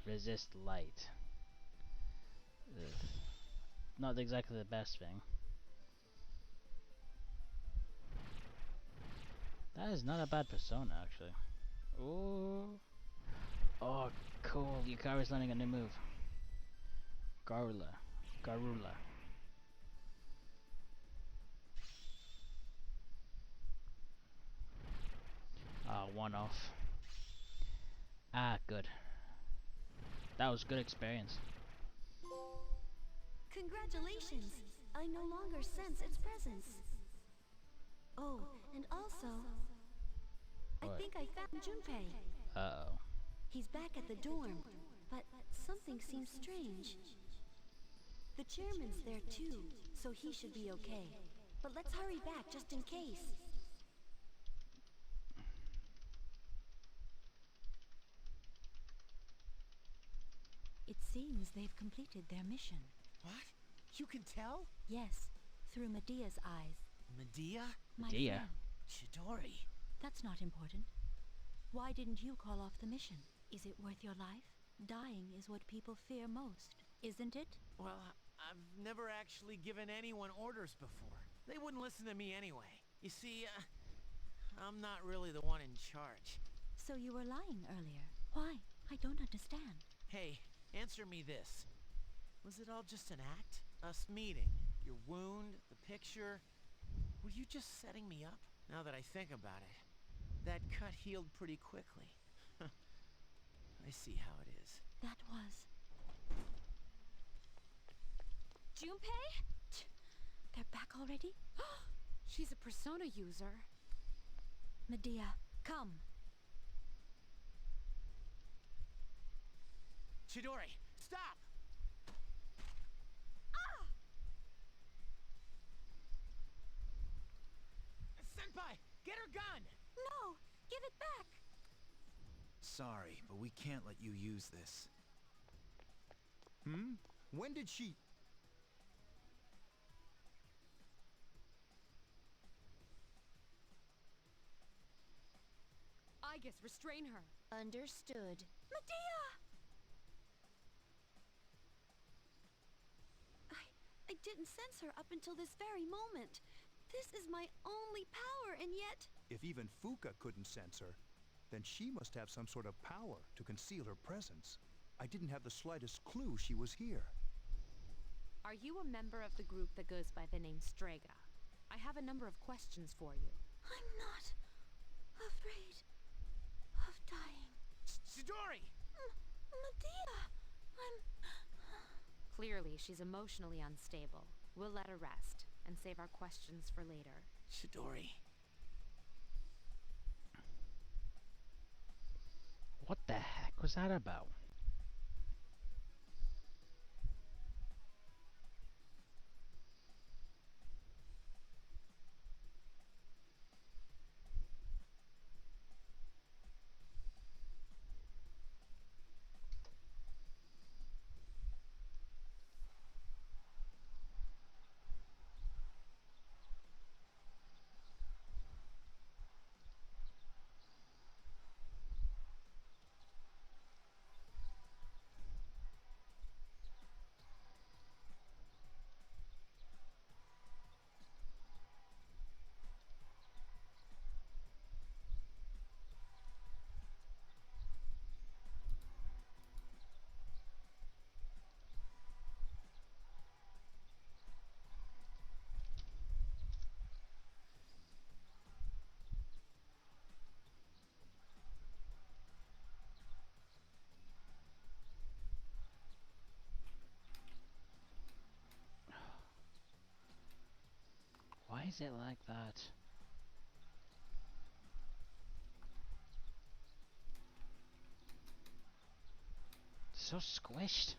Resist light. Ugh. Not exactly the best thing. That is not a bad persona, actually. Ooh. Oh, cool. Yukari's learning a new move. Garula. one off. Ah, good. That was good experience. Congratulations! I no longer sense its presence. Oh, and also, I What? think I found Junpei. Uh-oh. He's back at the dorm, but something seems strange. The chairman's there too, so he should be okay. But let's hurry back just in case. It seems they've completed their mission. What? You can tell? Yes, through Medea's eyes. Medea? My Medea? friend. Chidori. That's not important. Why didn't you call off the mission? Is it worth your life? Dying is what people fear most, isn't it? Well, I've never actually given anyone orders before. They wouldn't listen to me anyway. You see, I'm not really the one in charge. So you were lying earlier. Why? I don't understand. Hey, answer me this. Was it all just an act? Us meeting? Your wound? The picture? Were you just setting me up? Now that I think about it, that cut healed pretty quickly. I see how it is. That was... Junpei? They're back already? She's a persona user. Medea, come. Chidori, stop! Senpai, get her gun! No! Give it back! Sorry, but we can't let you use this. When did she... I guess restrain her. Understood. Medea! I didn't sense her up until this very moment. This is my only power, and yet... If even Fuka couldn't sense her, then she must have some sort of power to conceal her presence. I didn't have the slightest clue she was here. Are you a member of the group that goes by the name Strega? I have a number of questions for you. I'm not afraid of dying. Chidori! Medea! I'm... Clearly, she's emotionally unstable. We'll let her rest and save our questions for later. Chidori. What the heck was that about? Why is it like that? So squished.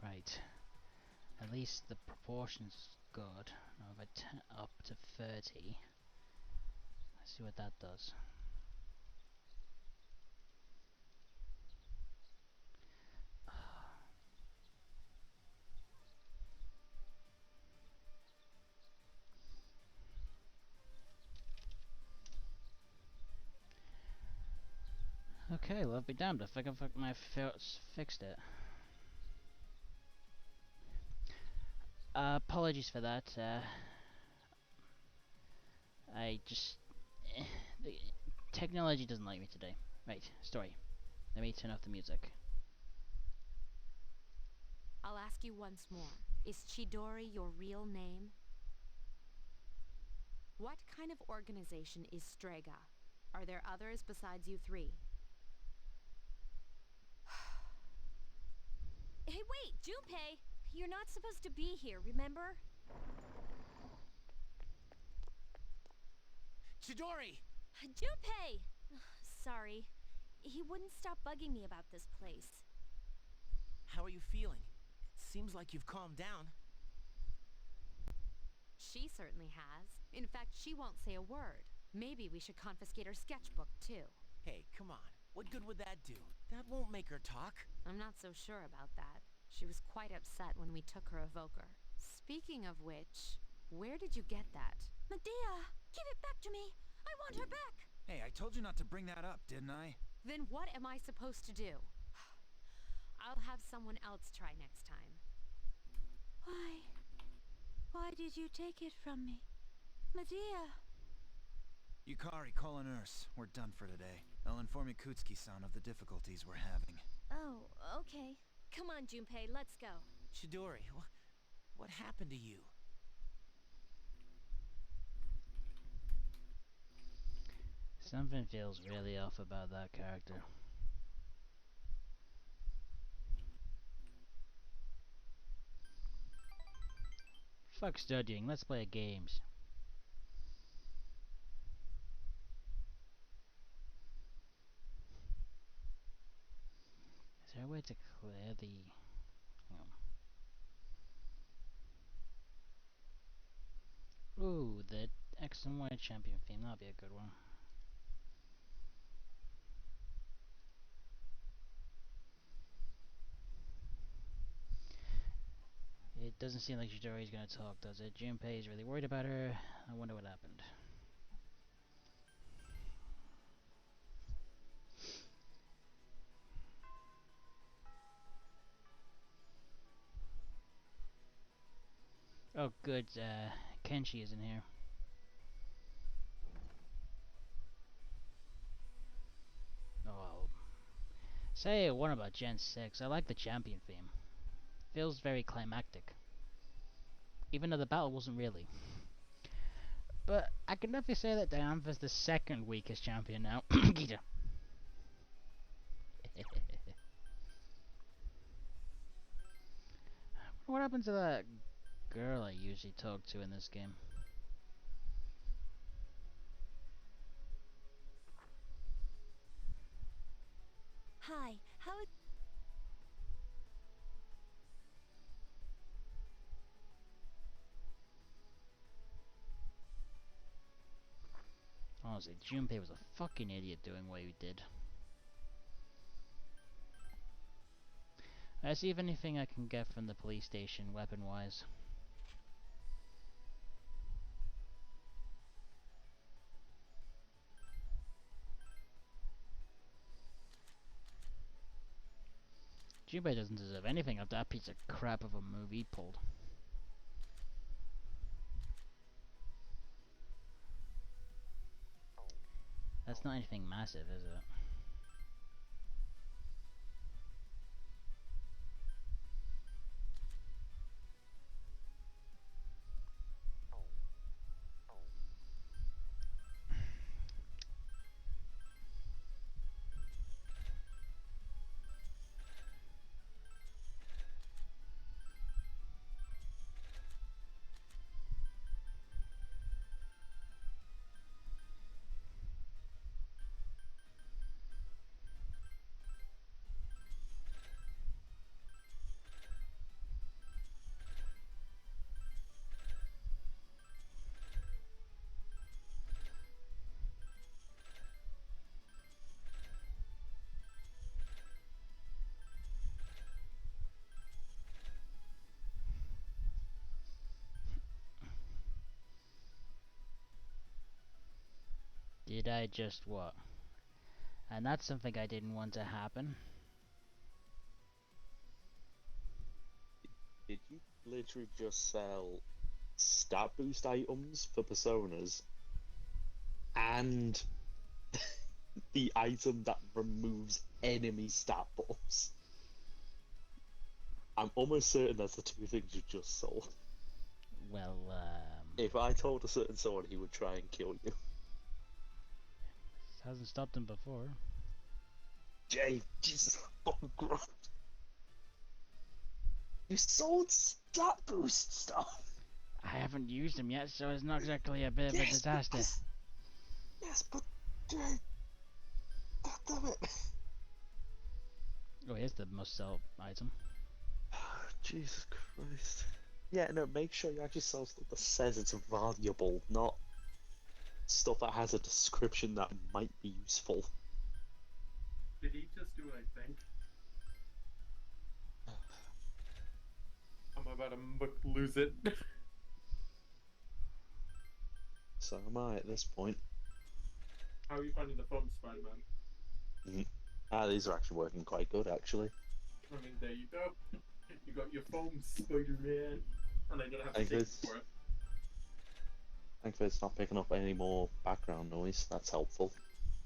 Right. At least the proportion's good. Now if I turn it up to 30, let's see what that does. Okay, well, I'll be damned if I can fixed it. Apologies for that. I just... the technology doesn't like me today. Right, story. Let me turn off the music. I'll ask you once more. Is Chidori your real name? What kind of organization is Strega? Are there others besides you three? Hey, wait, Junpei! You're not supposed to be here, remember? Chidori! Junpei! Sorry. He wouldn't stop bugging me about this place. How are you feeling? Seems like you've calmed down. She certainly has. In fact, she won't say a word. Maybe we should confiscate her sketchbook, too. Hey, come on. What good would that do? That won't make her talk. I'm not so sure about that. She was quite upset when we took her evoker. Speaking of which, where did you get that? Medea! Give it back to me! I want her back! Hey, I told you not to bring that up, didn't I? Then what am I supposed to do? I'll have someone else try next time. Why? Why did you take it from me? Medea! Yukari, call a nurse. We're done for today. I'll inform Yakutsuki-san of the difficulties we're having. Oh, okay. Come on, Junpei, let's go. Chidori, what happened to you? Something feels really off about that character. Fuck studying, let's play games. Is there a way to clear the... hang on. Ooh, the X and Y champion theme, that'll be a good one. It doesn't seem like Chidori's gonna talk, does it? Junpei is really worried about her. I wonder what happened. Oh good, Kenshi is in here. Oh, say what about Gen 6? I like the champion theme. Feels very climactic. Even though the battle wasn't really. But I can definitely say that Diantha's the second weakest champion now. Gita. What happened to that girl I usually talk to in this game? Hi, how... Honestly, Junpei was a fucking idiot doing what he did. I see if anything I can get from the police station, weapon-wise. Junpei doesn't deserve anything of that piece of crap of a move he pulled. That's not anything massive, is it? Did I just what? And that's something I didn't want to happen. Did you literally just sell stat boost items for personas and the item that removes enemy stat buffs. I'm almost certain that's the two things you just sold. Well, If I told a certain someone, he would try and kill you. hasn't stopped him before. Jay, Jesus fucking Christ. You sold stat boost stuff! I haven't used him yet, so it's not exactly a bit of a disaster. Yes, but Jay... God damn it. Oh, here's the most sell item. Jesus Christ. Yeah, no, make sure you actually sell stuff that says it's valuable, not stuff that has a description that might be useful. Did he just do I think? I'm about to lose it. So am I at this point. How are you finding the phone, Spider-Man? These are actually working quite good, actually. I mean, there you go. You got your phone, Spider-Man. And I don't have to take for it. Thankfully it's not picking up any more background noise, that's helpful.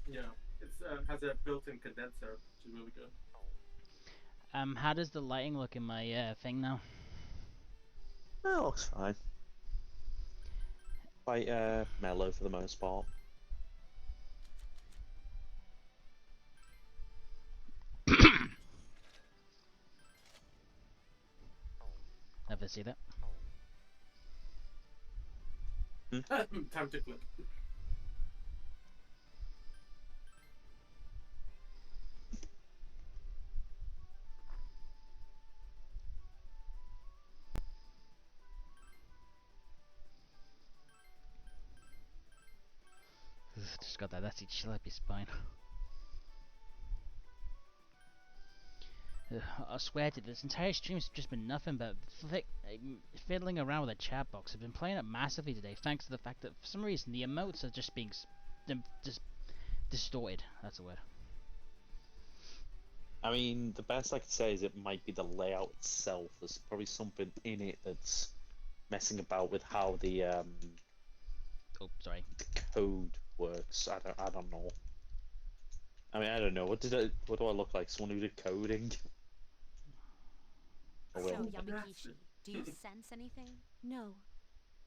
Yeah, it has a built-in condenser, which is really good. How does the lighting look in my thing now? It looks fine. Quite mellow for the most part. Never see that. Time to click. Just got that nasty chill up your spine. I swear to you, this entire stream's just been nothing but fiddling around with the chat box. I've been playing it massively today, thanks to the fact that for some reason the emotes are just being just distorted. That's the word. I mean, the best I could say is it might be the layout itself. There's probably something in it that's messing about with how the oh, sorry. The code works. I don't know. I mean, I don't know. What do I look like? Someone who did coding? So, Yamagishi, do you sense anything? No.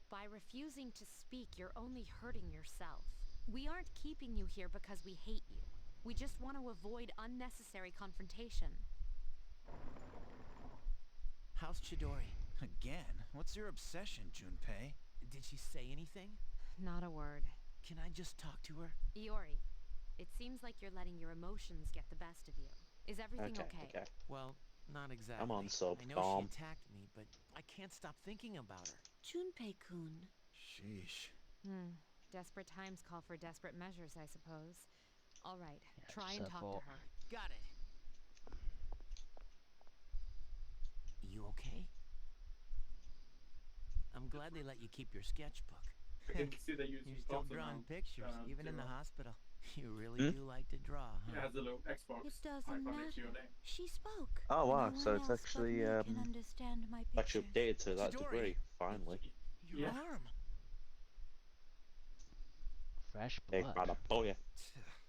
By refusing to speak, you're only hurting yourself. We aren't keeping you here because we hate you. We just want to avoid unnecessary confrontation. How's Chidori? Again? What's your obsession, Junpei? Did she say anything? Not a word. Can I just talk to her? Iori, it seems like you're letting your emotions get the best of you. Is everything okay? Well, not exactly. I'm on sub, I know Tom. she attacked me, but I can't stop thinking about her. Junpei-kun. Sheesh. Desperate times call for desperate measures, I suppose. All right, Yeah, try and talk to her. Got it. You okay? I'm glad they let you keep your sketchbook. I can see that You're still drawing pictures, even in the hospital. You really do like to draw, huh? It has a little Xbox. It doesn't matter. She spoke. Oh wow, No so one it's else but actually me can understand my actually pictures. updated to that Chidori. degree. Finally. Your arm. Fresh Hey, blood. right up. Oh yeah.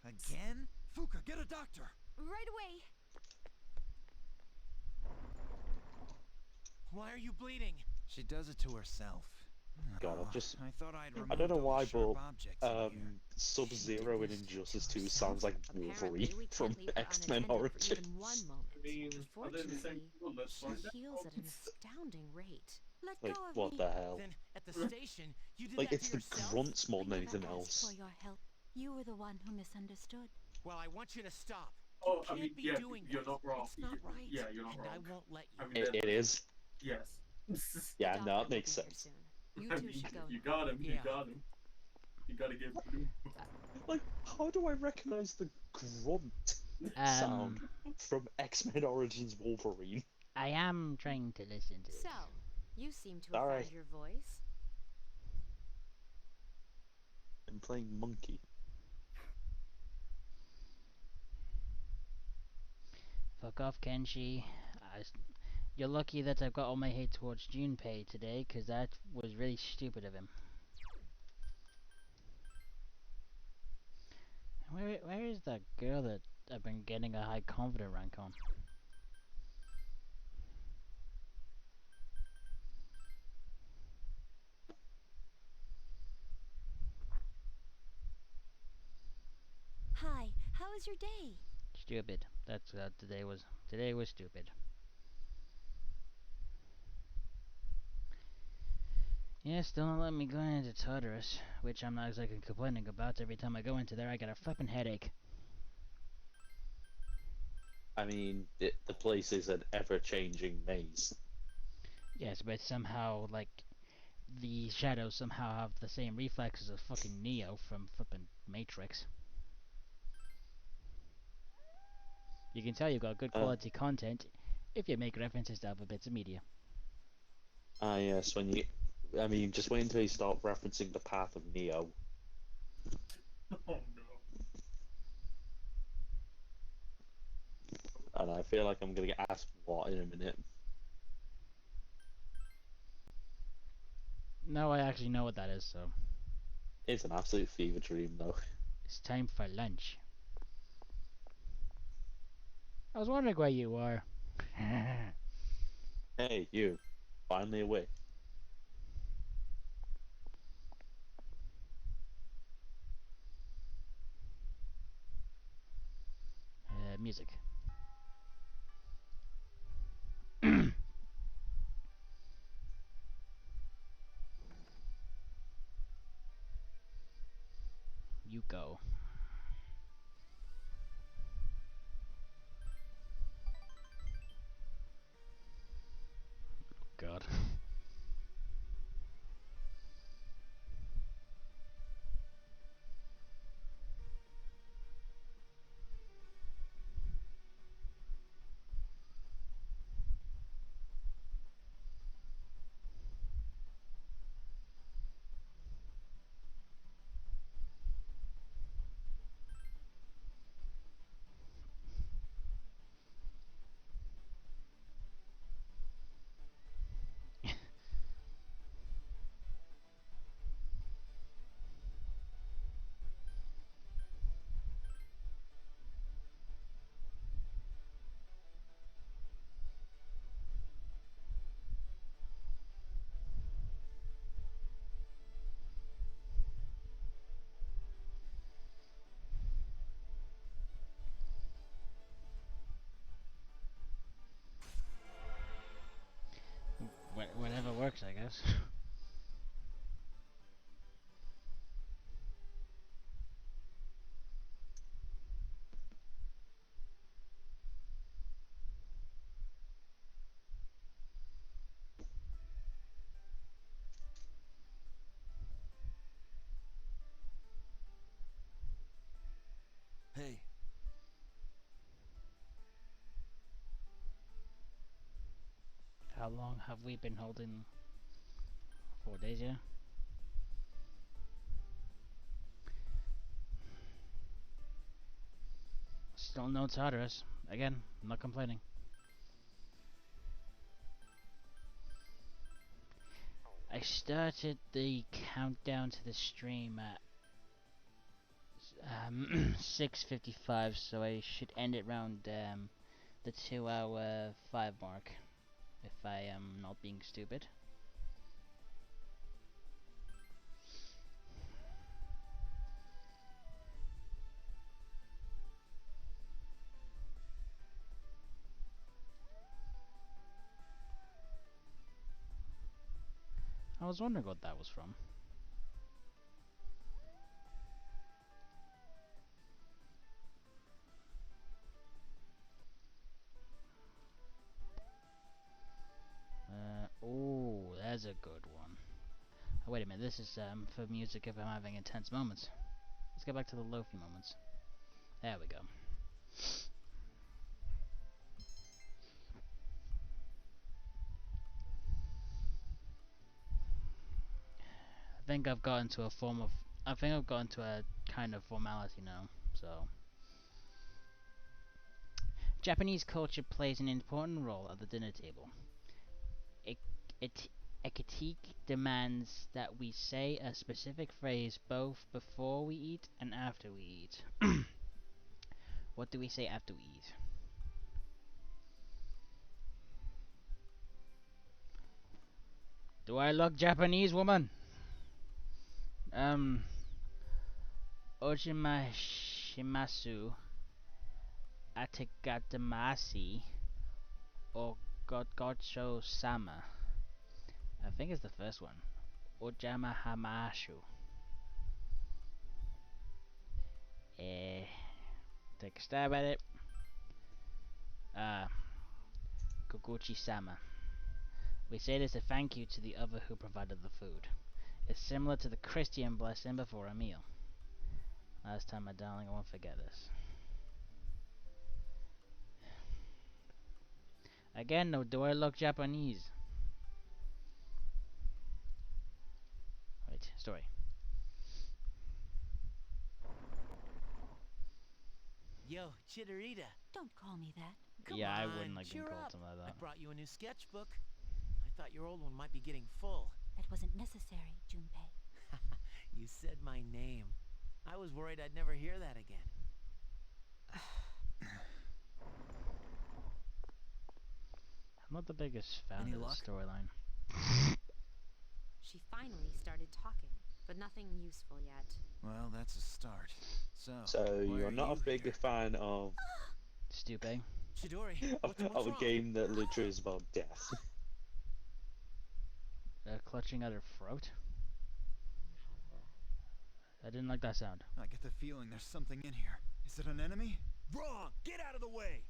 Again? Fuka, get a doctor! Right away. Why are you bleeding? She does it to herself. God, I've just... I thought I'd I don't know removed all why, the sharp but objects in here. Sub-Zero in Injustice 2 sounds like Apparently, Wolverine we from can't leave her X-Men unattended for even Origins. one moment. I mean, are they the same Fortunately, people? Let's she find out. heals at an astounding rate. Let Like, go of what me. the hell? Then at the station, you did Like, that it's to the yourself? grunts more I than never anything asked else. for your help. You were the one who misunderstood. Well, I want you to stop. Oh, You I mean, can't be yeah, doing you're that. not wrong. It's not right. Yeah, you're not and wrong. I won't let you. I mean, It is. Yes. Yeah, The no, doctor it makes will be here sense. soon. You I two mean, should go you now. got him. You Yeah. got him. You gotta give him. Like, how do I recognize the grunt sound from X-Men Origins Wolverine? I am trying to listen to So, you seem to have Sorry. found your voice. I'm playing Monkey. Fuck off, Kenshi. You're lucky that I've got all my hate towards Junpei today, because that was really stupid of him. Where is that girl that I've been getting a high confident rank on? Hi, how was your day? Stupid. That's today was stupid. Yeah, still not letting me go into Tartarus, which I'm not exactly complaining about. Every time I go into there, I get a flippin' headache. I mean, the place is an ever-changing maze. Yes, but somehow, like, the shadows somehow have the same reflexes as fucking Neo from flippin' Matrix. You can tell you've got good quality content if you make references to other bits of media. Ah, yes, when you... I mean, just wait until you start referencing the path of Neo. Oh no. And I feel like I'm gonna get asked what in a minute. No, I actually know what that is, so... It's an absolute fever dream, though. It's time for lunch. I was wondering where you were. Hey, you. Finally awake. Music. You go. God. Whatever works, I guess. Hey. How long have we been holding? 4 days, yeah? Still no Tartarus. Again, I'm not complaining. I started the countdown to the stream at 6:55, so I should end it around the 2-hour 5 mark, if I am not being stupid. I was wondering what that was from. Oh, that's a good one. Oh, wait a minute, this is for music if I'm having intense moments. Let's get back to the Lofi moments. There we go. I think I've gotten to a form of... I think I've gotten to a kind of formality now, so... Japanese culture plays an important role at the dinner table. A critique demands that we say a specific phrase both before we eat and after we eat. What do we say after we eat? Do I look Japanese, woman? Ojimashimasu Ategatamasi or Godgocho-sama. I think it's the first one. Ojamahamashu. Take a stab at it. Koguchi-sama. We say it as a thank you to the other who provided the food. It's similar to the Christian blessing before a meal. Last time, my darling, I won't forget this. Again, no, do I look Japanese? Wait, story. Yo, Chitterita. Don't call me that. Come Yeah, I on, wouldn't like being cheer called up. something like I that. brought you a new sketchbook. I thought your old one might be getting full. That wasn't necessary, Junpei. You said my name. I was worried I'd never hear that again. I'm not the biggest fan Any of the luck? storyline. She finally started talking, but nothing useful yet. Well, that's a start. So why you're are not you a big here? fan of Stupid. Chidori, of a game that literally is about death. Clutching at her throat. I didn't like that sound. I get the feeling there's something in here. Is it an enemy? Wrong! Get out of the way!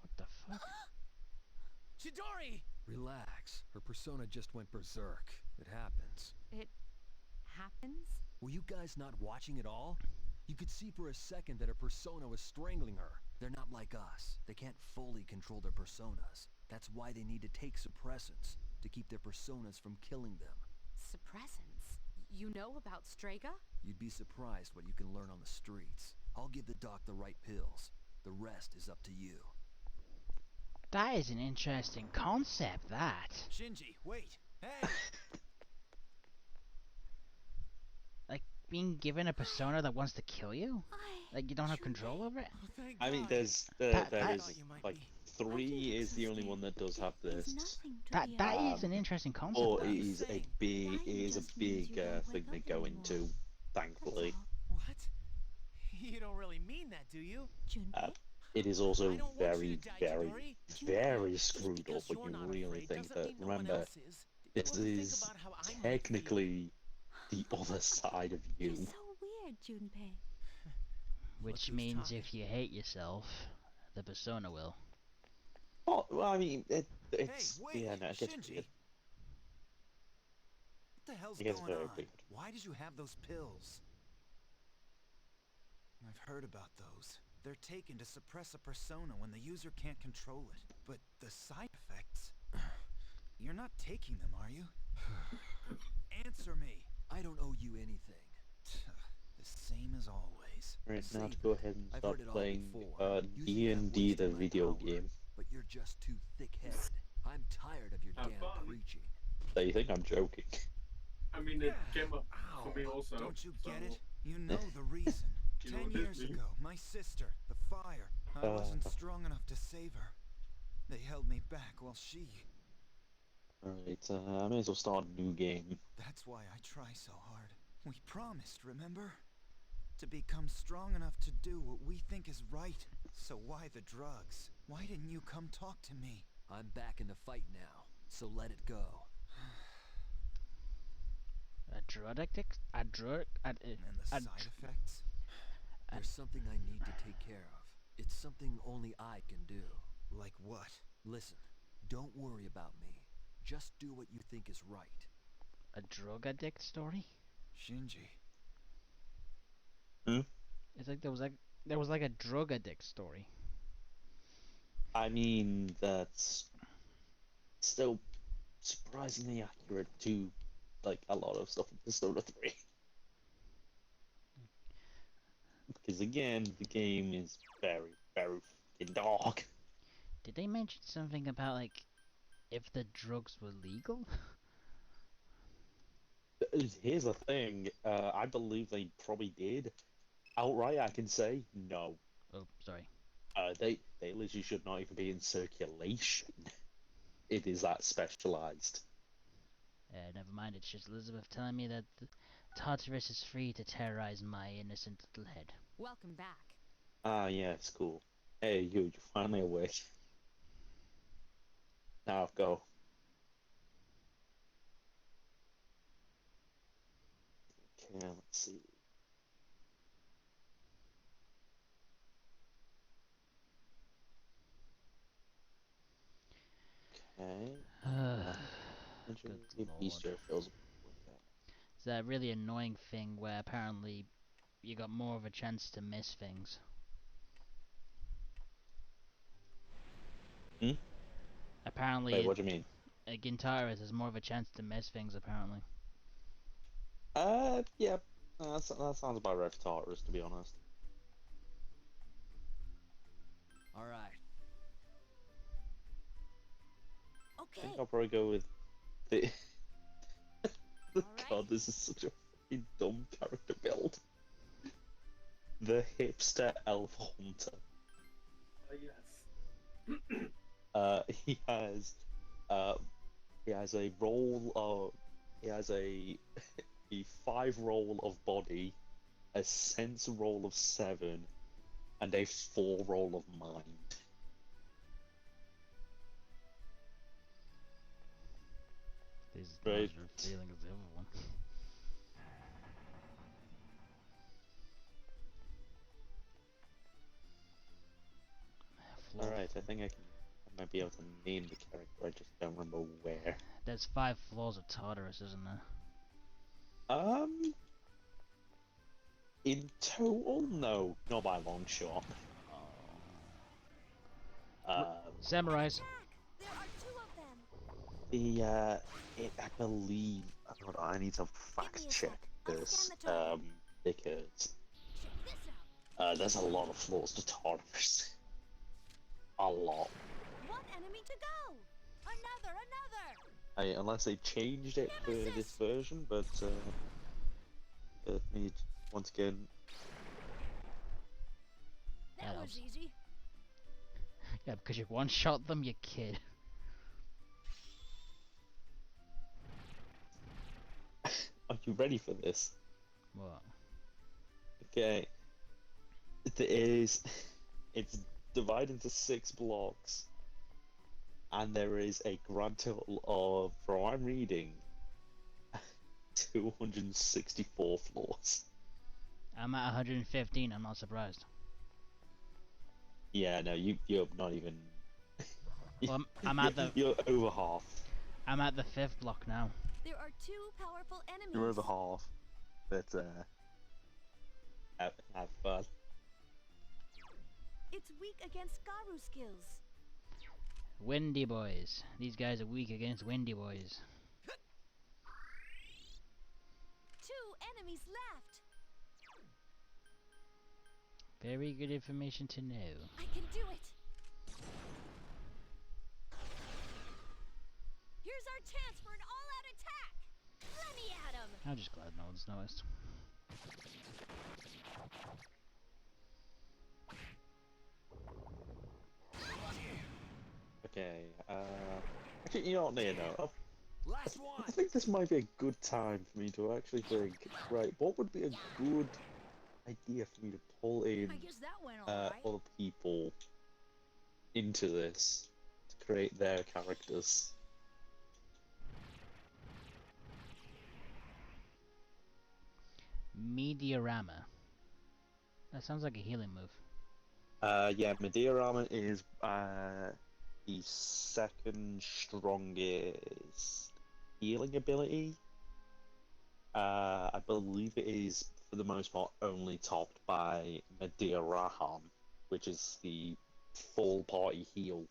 What the fuck? Chidori! Relax. Her persona just went berserk. It happens. It happens? Were you guys not watching at all? You could see for a second that her persona was strangling her. They're not like us. They can't fully control their personas. That's why they need to take suppressants, to keep their personas from killing them. Suppressants? You know about Strega? You'd be surprised what you can learn on the streets. I'll give the doc the right pills. The rest is up to you. That is an interesting concept, that. Shinji, wait! Hey! Like, being given a persona that wants to kill you? Like, you don't have control over it? I mean, there's That- there that- is like 3 is the only one that does have this. That is an interesting concept. Or though. it is a big thing they go into, thankfully. What? You don't really mean that, do you? It is also very, very, very screwed up when you really think that. Remember, this is technically the other side of you. So weird, Junpei. Which means if you hate yourself, the persona will. Oh, well, I mean, it's Hey, yeah, no, it gets Shinji. weird. What the hell's It gets going very on? weird. Why did you have those pills? I've heard about those. They're taken to suppress a persona when the user can't control it. But the side effects... You're not taking them, are you? Answer me! I don't owe you anything. The same as always. Right, now to Save go it. ahead and I've start heard it all playing before. Usually I've D&D, the wasted my video power, game. But you're just too thick-headed. I'm tired of your Have damn fun. preaching. So you think I'm joking? I mean, it came up for me also. Don't you get so- it? You know the reason. You know 10 what years this means? ago, my sister, the fire, I wasn't strong enough to save her. They held me back while she... Alright, I may as well start a new game. That's why I try so hard. We promised, remember? To become strong enough to do what we think is right. So why the drugs? Why didn't you come talk to me? I'm back in the fight now, so let it go. A drug addict? A drug? And the side effects? There's something I need to take care of. It's something only I can do. Like what? Listen, don't worry about me. Just do what you think is right. A drug addict story? Shinji. It's like there was like a drug addict story. I mean, that's still surprisingly accurate to like a lot of stuff in Persona 3. because again, the game is very, very fucking dark. Did they mention something about, like, if the drugs were legal? Here's the thing, I believe they probably did. Outright, I can say no. Oh, sorry. They literally should not even be in circulation. It is that specialized. Never mind, it's just Elizabeth telling me that Tartarus is free to terrorize my innocent little head. Welcome back. Ah, yeah, it's cool. Hey, you're finally awake. Now go. Okay, let's see. Okay. Good lord. It's that really annoying thing where apparently you got more of a chance to miss things. Hmm? Apparently, Wait, what do you mean? Gintaris has more of a chance to miss things, apparently. Yeah. That sounds about right for Tartarus, to be honest. Alright. I Okay. think I'll probably go with the... God, this is such a fucking dumb character build. The hipster elf hunter. Yes. He has a roll of... He has a 5 roll of body, a sense roll of 7, and a 4 roll of mind. These Right. are feeling as the other one. Alright, I think I might be able to name the character, I just don't remember where. There's 5 floors of Tartarus, isn't there? In total, no, not by a long shot. Samurais. There are 2 of them. I believe, hold on, I need to fact check this, because, there's a lot of flaws to Tartarus. A lot. One enemy to go. Another. Unless they changed it for this version, but, need, once again... That was easy. Yeah, because you one-shot them, you kid. Are you ready for this? What? Okay. It's divided into 6 blocks, and there is a grand total of, from what I'm reading, 264 floors. I'm at 115, I'm not surprised. Yeah, no, you're not even... Well, I'm at the... You're over half. I'm at the 5th block now. There are 2 powerful enemies. You're over half. But, have fun. It's weak against Garu skills. Windy boys. These guys are weak against windy boys. 2 enemies left. Very good information to know. I can do it. Here's our chance for an all-out attack. Let me at him. I'm just glad no one's noticed. Okay, actually, you know what, no. Last one. I think this might be a good time for me to actually think, right, what would be a good idea for me to pull in I guess that went all right. other people into this to create their characters. Mediarama. That sounds like a healing move. Yeah, Mediarama is the 2nd strongest healing ability. I believe it is, for the most part, only topped by Medirahan, which is the full party heal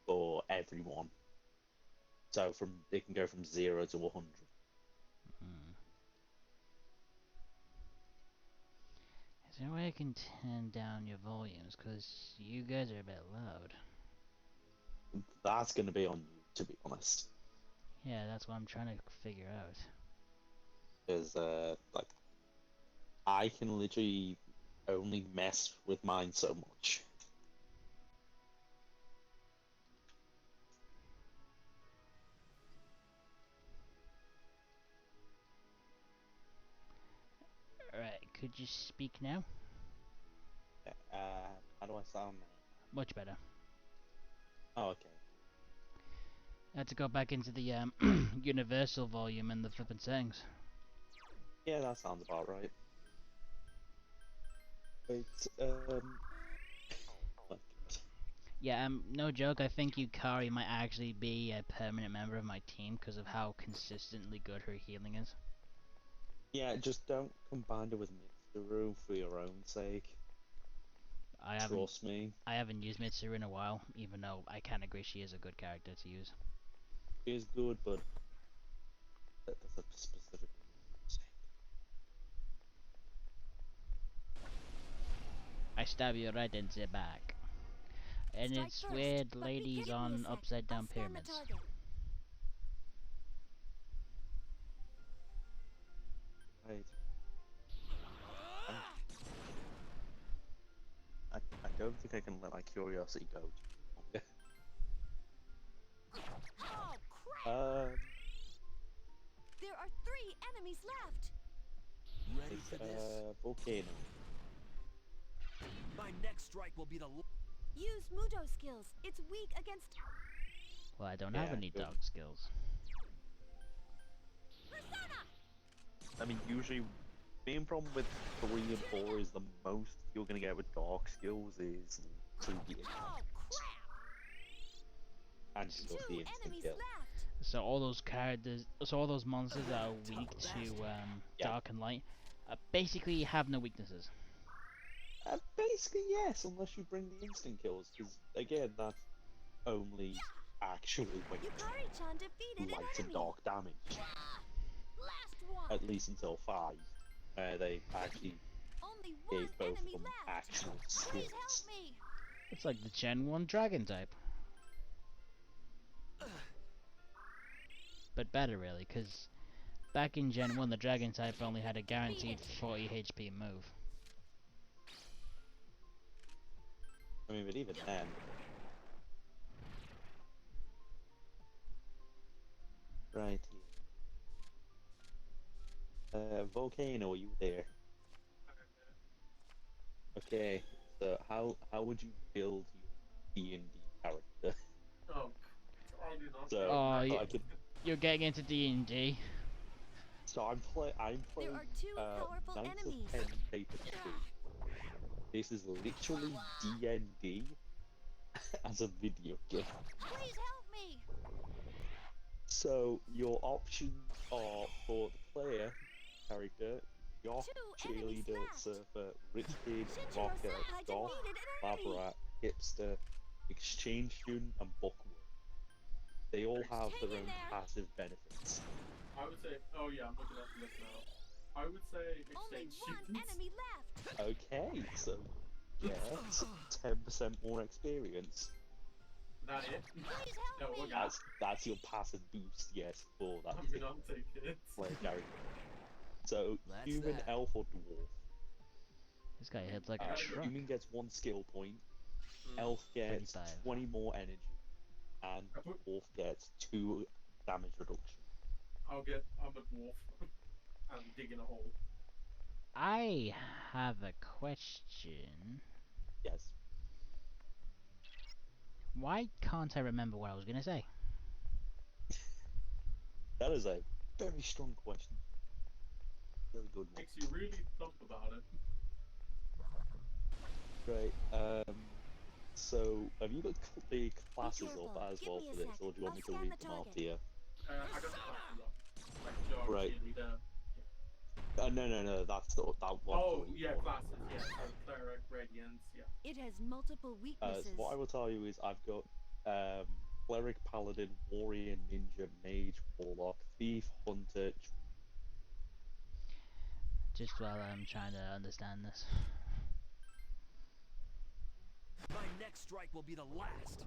for everyone. So it can go from 0 to 100. Is there a way I can turn down your volumes? Because you guys are a bit loud. That's gonna be on you, to be honest. Yeah, that's what I'm trying to figure out. Because, like, I can literally only mess with mine so much. Alright, could you speak now? How do I sound now? Much better. Oh, okay. I had to go back into the universal volume and the flippin' settings. Yeah, that sounds about right. Wait, Yeah, no joke, I think Yukari might actually be a permanent member of my team because of how consistently good her healing is. yeah, just don't combine it with Mitsuru for your own sake. Trust me. I haven't used Mitsuru in a while, even though I can agree she is a good character to use. She is good, but that's a specific sake. I stab you right in the back. And Strike it's first, weird but ladies give me a on sec. upside I'll down scan the pyramids. target. Right. I don't think I can let my curiosity go. Oh, crap! There are 3 enemies left. Ready for this? Volcano. My next strike will be the. Use Mudo skills. It's weak against. Well, I don't have any dog skills. I mean, usually, main problem with 3 and 4 is the most you're gonna get with dark skills is literally the and just the instant kill. So all those characters, so all those monsters that are weak to dark and light, basically have no weaknesses. Basically, yes, unless you bring the instant kills, because again, that's only actually when Yukari-chan defeated light an and enemy. dark damage. Last one. At least until 5, where they actually Only one gave both of enemy them left. actual Please skills. help me. It's like the Gen 1 dragon type. But better, really, because back in Gen 1, the dragon type only had a guaranteed 40 HP move. I mean, but even then. Right here. Volcano, are you there? Okay, so how would you build your D&D character? Oh, I do not. So, Oh, I could, you're getting into D&D. so I'm playing There are 2 powerful Knights enemies. of Pen and Paper 2. This is literally D&D as a video game. Please help me. So your options are for the player character: Jock, 2 enemies cheerleader, left. surfer, rich kid, Shinjiro rocker, Senpai goth, defeated an enemy. lab rat, hipster, exchange student, and bookworm. They all have Hang their in own there. passive benefits. I would say, oh yeah, I'm looking at the list now. I would say Only exchange 1 students. enemy left. Okay, so yeah, 10% more experience. That it? Please No, help me. okay. That's your passive boost, yes, for that I'm gonna take it. player character. So That's human, that. elf, or dwarf. This guy hits like a truck. Human gets 1 skill point, Mm. elf gets 35. 20 more energy, and dwarf gets 2 damage reduction. I'm a dwarf. I'm digging a hole. I have a question. Yes. Why can't I remember what I was gonna say? That is a very strong question. Very good one. Makes you really thump about it. Great. So have you got the classes careful. up as Give well me a for this, sec. or do you want I'll me to scan read the them out target. to you? I got the classes up. Like job, Right. cheerleader. No, that's that one. Oh, for each yeah, one. classes, yeah. So cleric, radiance, yeah. It has multiple So weaknesses. what I will tell you is I've got cleric, paladin, warrior, ninja, mage, warlock, thief, hunter. Just while I'm trying to understand this. My next strike will be the last.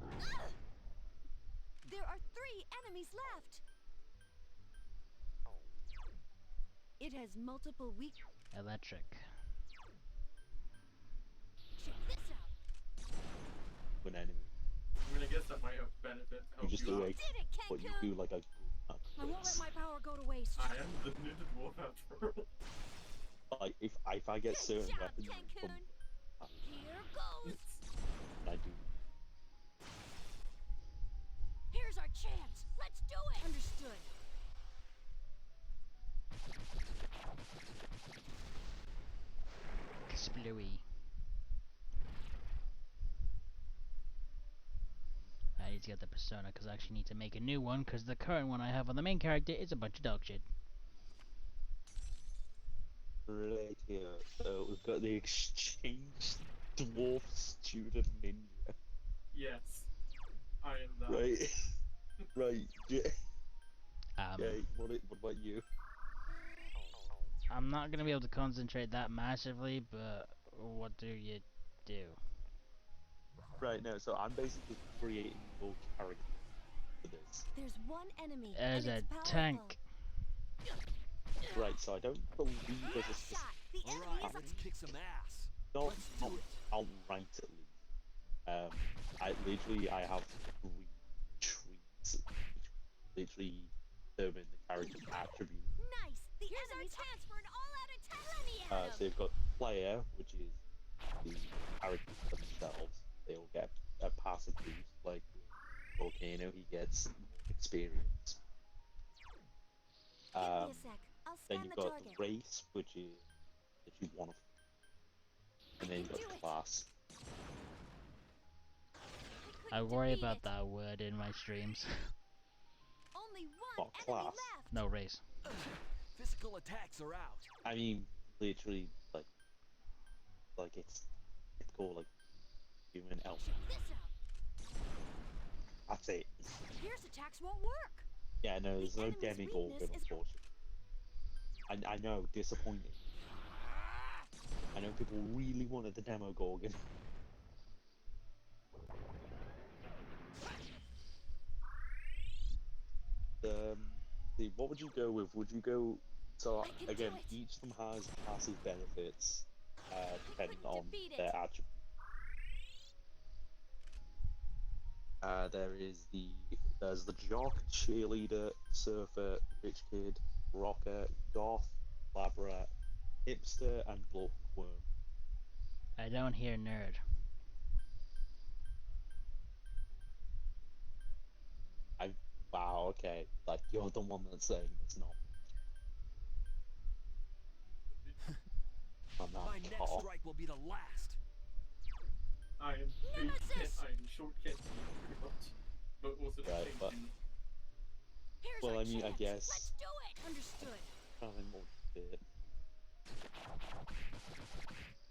There are 3 enemies left. It has multiple weak. Electric. Check this out. An enemy. I mean, I guess that might have benefit. You just do out. like, what you do like a good I won't let my power go to waste. I am the ninja dwarf after all. like if I get certain weapons from Here goes. I do. Here's our chance. Let's do it. Understood. Splooey. I need to get the persona because I actually need to make a new one because the current one I have on the main character is a bunch of dog shit. Right here. So we've got the exchange dwarf student ninja. Yes. I am that. Right. right. Yeah. Um, What about you? I'm not gonna be able to concentrate that massively, but what do you do? Right, no, so I'm basically creating your character for this. There's one enemy. There's and a it's powerful. tank. Right, so I don't believe there's a specific... Alright, let's kick some ass. Not outright at least. I have 3 trees, which literally determine the character's attribute. Nice. Here's our chance for an all-out attack. So you've got player, which is the characters themselves. They all get a passive boost, like Volcano, he gets experience. Give me a sec. I'll Then scan you've the got target. the race, which is literally one of them. And then you've got the class. I worry about that word in my streams. Only one Not enemy class. left. No race. Physical attacks are out. I mean, literally, like it's called like human elf. Check this out. That's it. Here's attacks won't work. Yeah, no, there's no enemy's demigorgon, weakness is- unfortunately. I know, disappointing. I know people really wanted the Demogorgon. What would you go with? Would you go... So, again, each of them has passive benefits, depending on their attribute. There's the jock, cheerleader, surfer, rich kid, rocker, goth, labra, hipster, and bookworm. I don't hear nerd. Wow, okay. Like, you're the one that's saying it's not. I'm not My next car. strike will be the last. I am big kid, I am short kid, pretty much. But also the Right, same but- thing. Here's Well, our I mean, I chance. guess... Let's do it. Understood. Nothing more to it.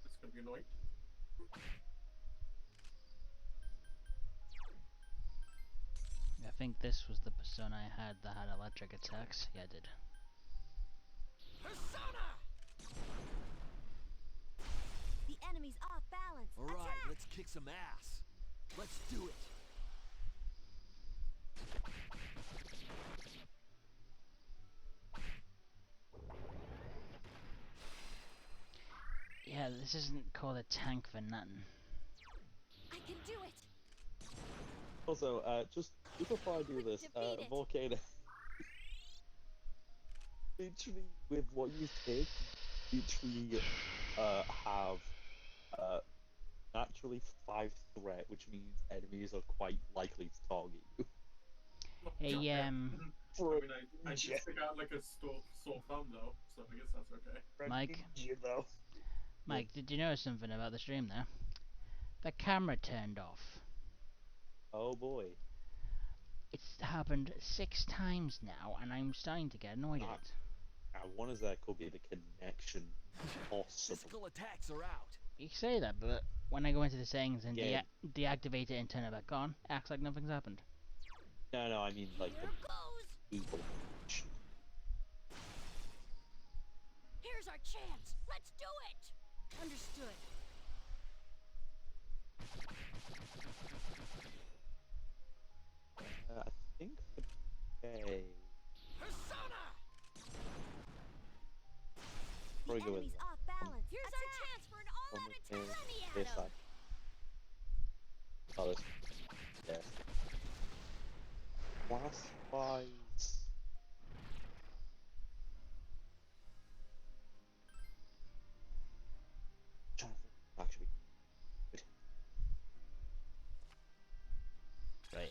It's gonna be annoying. I think this was the persona I had that had electric attacks. Yeah, I did. Persona! The enemy's off balance. Alright, Attack. let's kick some ass. Let's do it. Yeah, this isn't called a tank for nothing. I can do it. Also, just before I do this, Volcano, literally with what you take, literally have naturally 5 threat, which means enemies are quite likely to target you. Hey, I mean, I just got like a sore thumb though, so I guess that's okay. Mike? though. Mike, did you notice something about the stream there? The camera turned off. Oh boy. It's happened 6 times now, and I'm starting to get annoyed at it. One is that could be the connection possible. Physical attacks are out. You say that, but when I go into the settings and Yeah. deactivate it and turn it back on, it acts like nothing's happened. No, I mean like Here goes. the evil. Here's our chance. Let's do it. Understood. I think okay. Probably go with off balance. Here's our chance for an all-out attack. Let me at this him. side. Oh, this. Yeah. Class-wise. Actually. Right.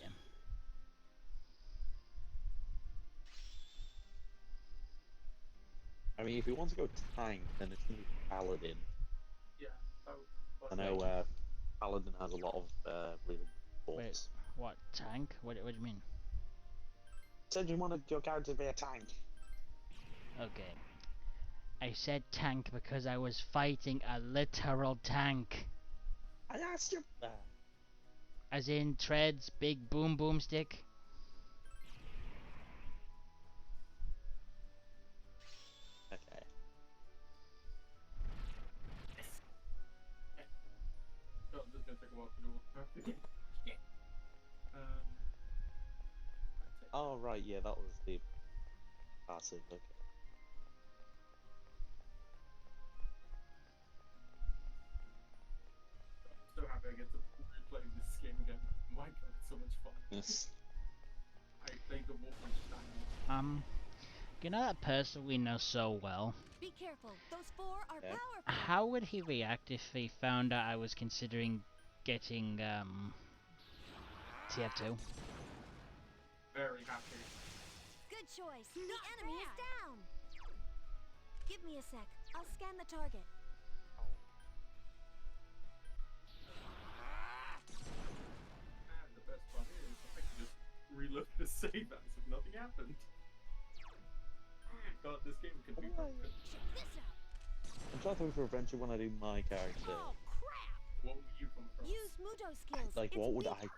I mean, if you want to go tank, then it's gonna be Paladin. Yeah. I know Paladin has a lot of really good Wait, force. what tank? What do you mean? Said you wanted your character to be a tank. Okay. I said tank because I was fighting a literal tank. I asked you. As in Tread's big boom boom stick. Okay. Oh, this is gonna take a while to do all. Yeah. Oh right, yeah, that was the passive. Okay. I'm so happy I get to replay this game again. My god, it's so much fun. Yes. I played the Wolfenstein. You know that person we know so well? Be careful. Those 4 are Yeah. powerful. How would he react if he found out I was considering getting TF2? Very happy. Good choice. The enemy is down. Give me a sec. I'll scan the target. And the best part is, I can just reload the save as if nothing happened. God, this game can be broken. I'm trying to think for adventure when I do my character. Oh crap! What would you come across? Use Mudo skills. Like, what would I?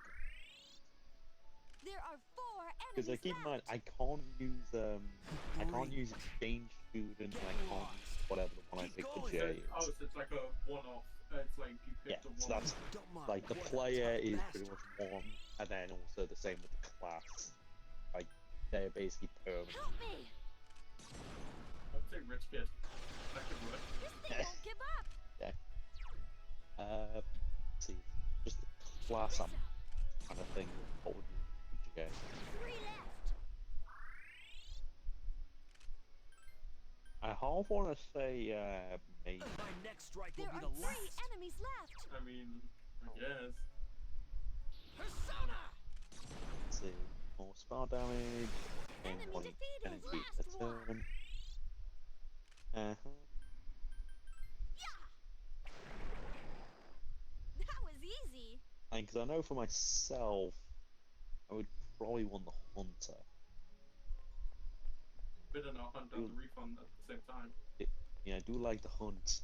There are 4 enemies Because keep in mind, I can't use exchange student, and I can't use whatever the one I pick for J is. Oh, so it's like a one-off. It's like you pick Yeah, the so one. that's like the player is pretty much one, and then also the same with the class. Like they're basically permanent. Help me! I'd say rich kid. That could work. This thing won't give up. Yeah. Let's see, just the class I'm kind of thing. What would you guys? 3 left. I half want to say maybe. My next strike will There be are the 3 last. enemies left. I mean, I guess. Persona! Let's see, more spell damage. Enemy One defeated. energy Last a one. turn. That was easy. And because I know for myself, I would probably want the hunter. Better not hunt down the refund at the same time. Yeah, I do like the hunt.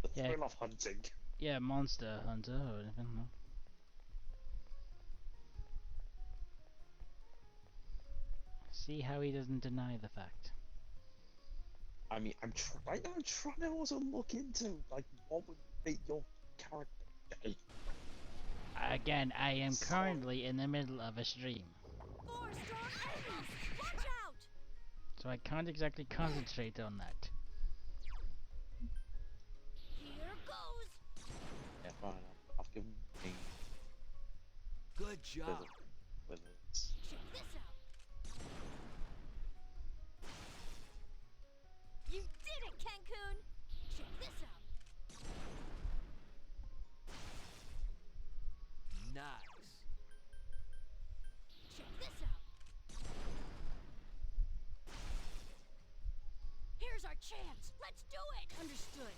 The Yeah. thrill of hunting. Yeah, Monster Hunter or anything. No? See how he doesn't deny the fact. I mean, I'm trying to also look into like what would make your character gay. Again, I am currently in the middle of a stream, 4 strong enemies. Watch out! so I can't exactly concentrate on that. Here goes. Yeah, fine. I've given me Good job. with it. Check this out. You did it, Cancun. Check this out. Nice. Check this out. Here's our chance. Let's do it. Understood.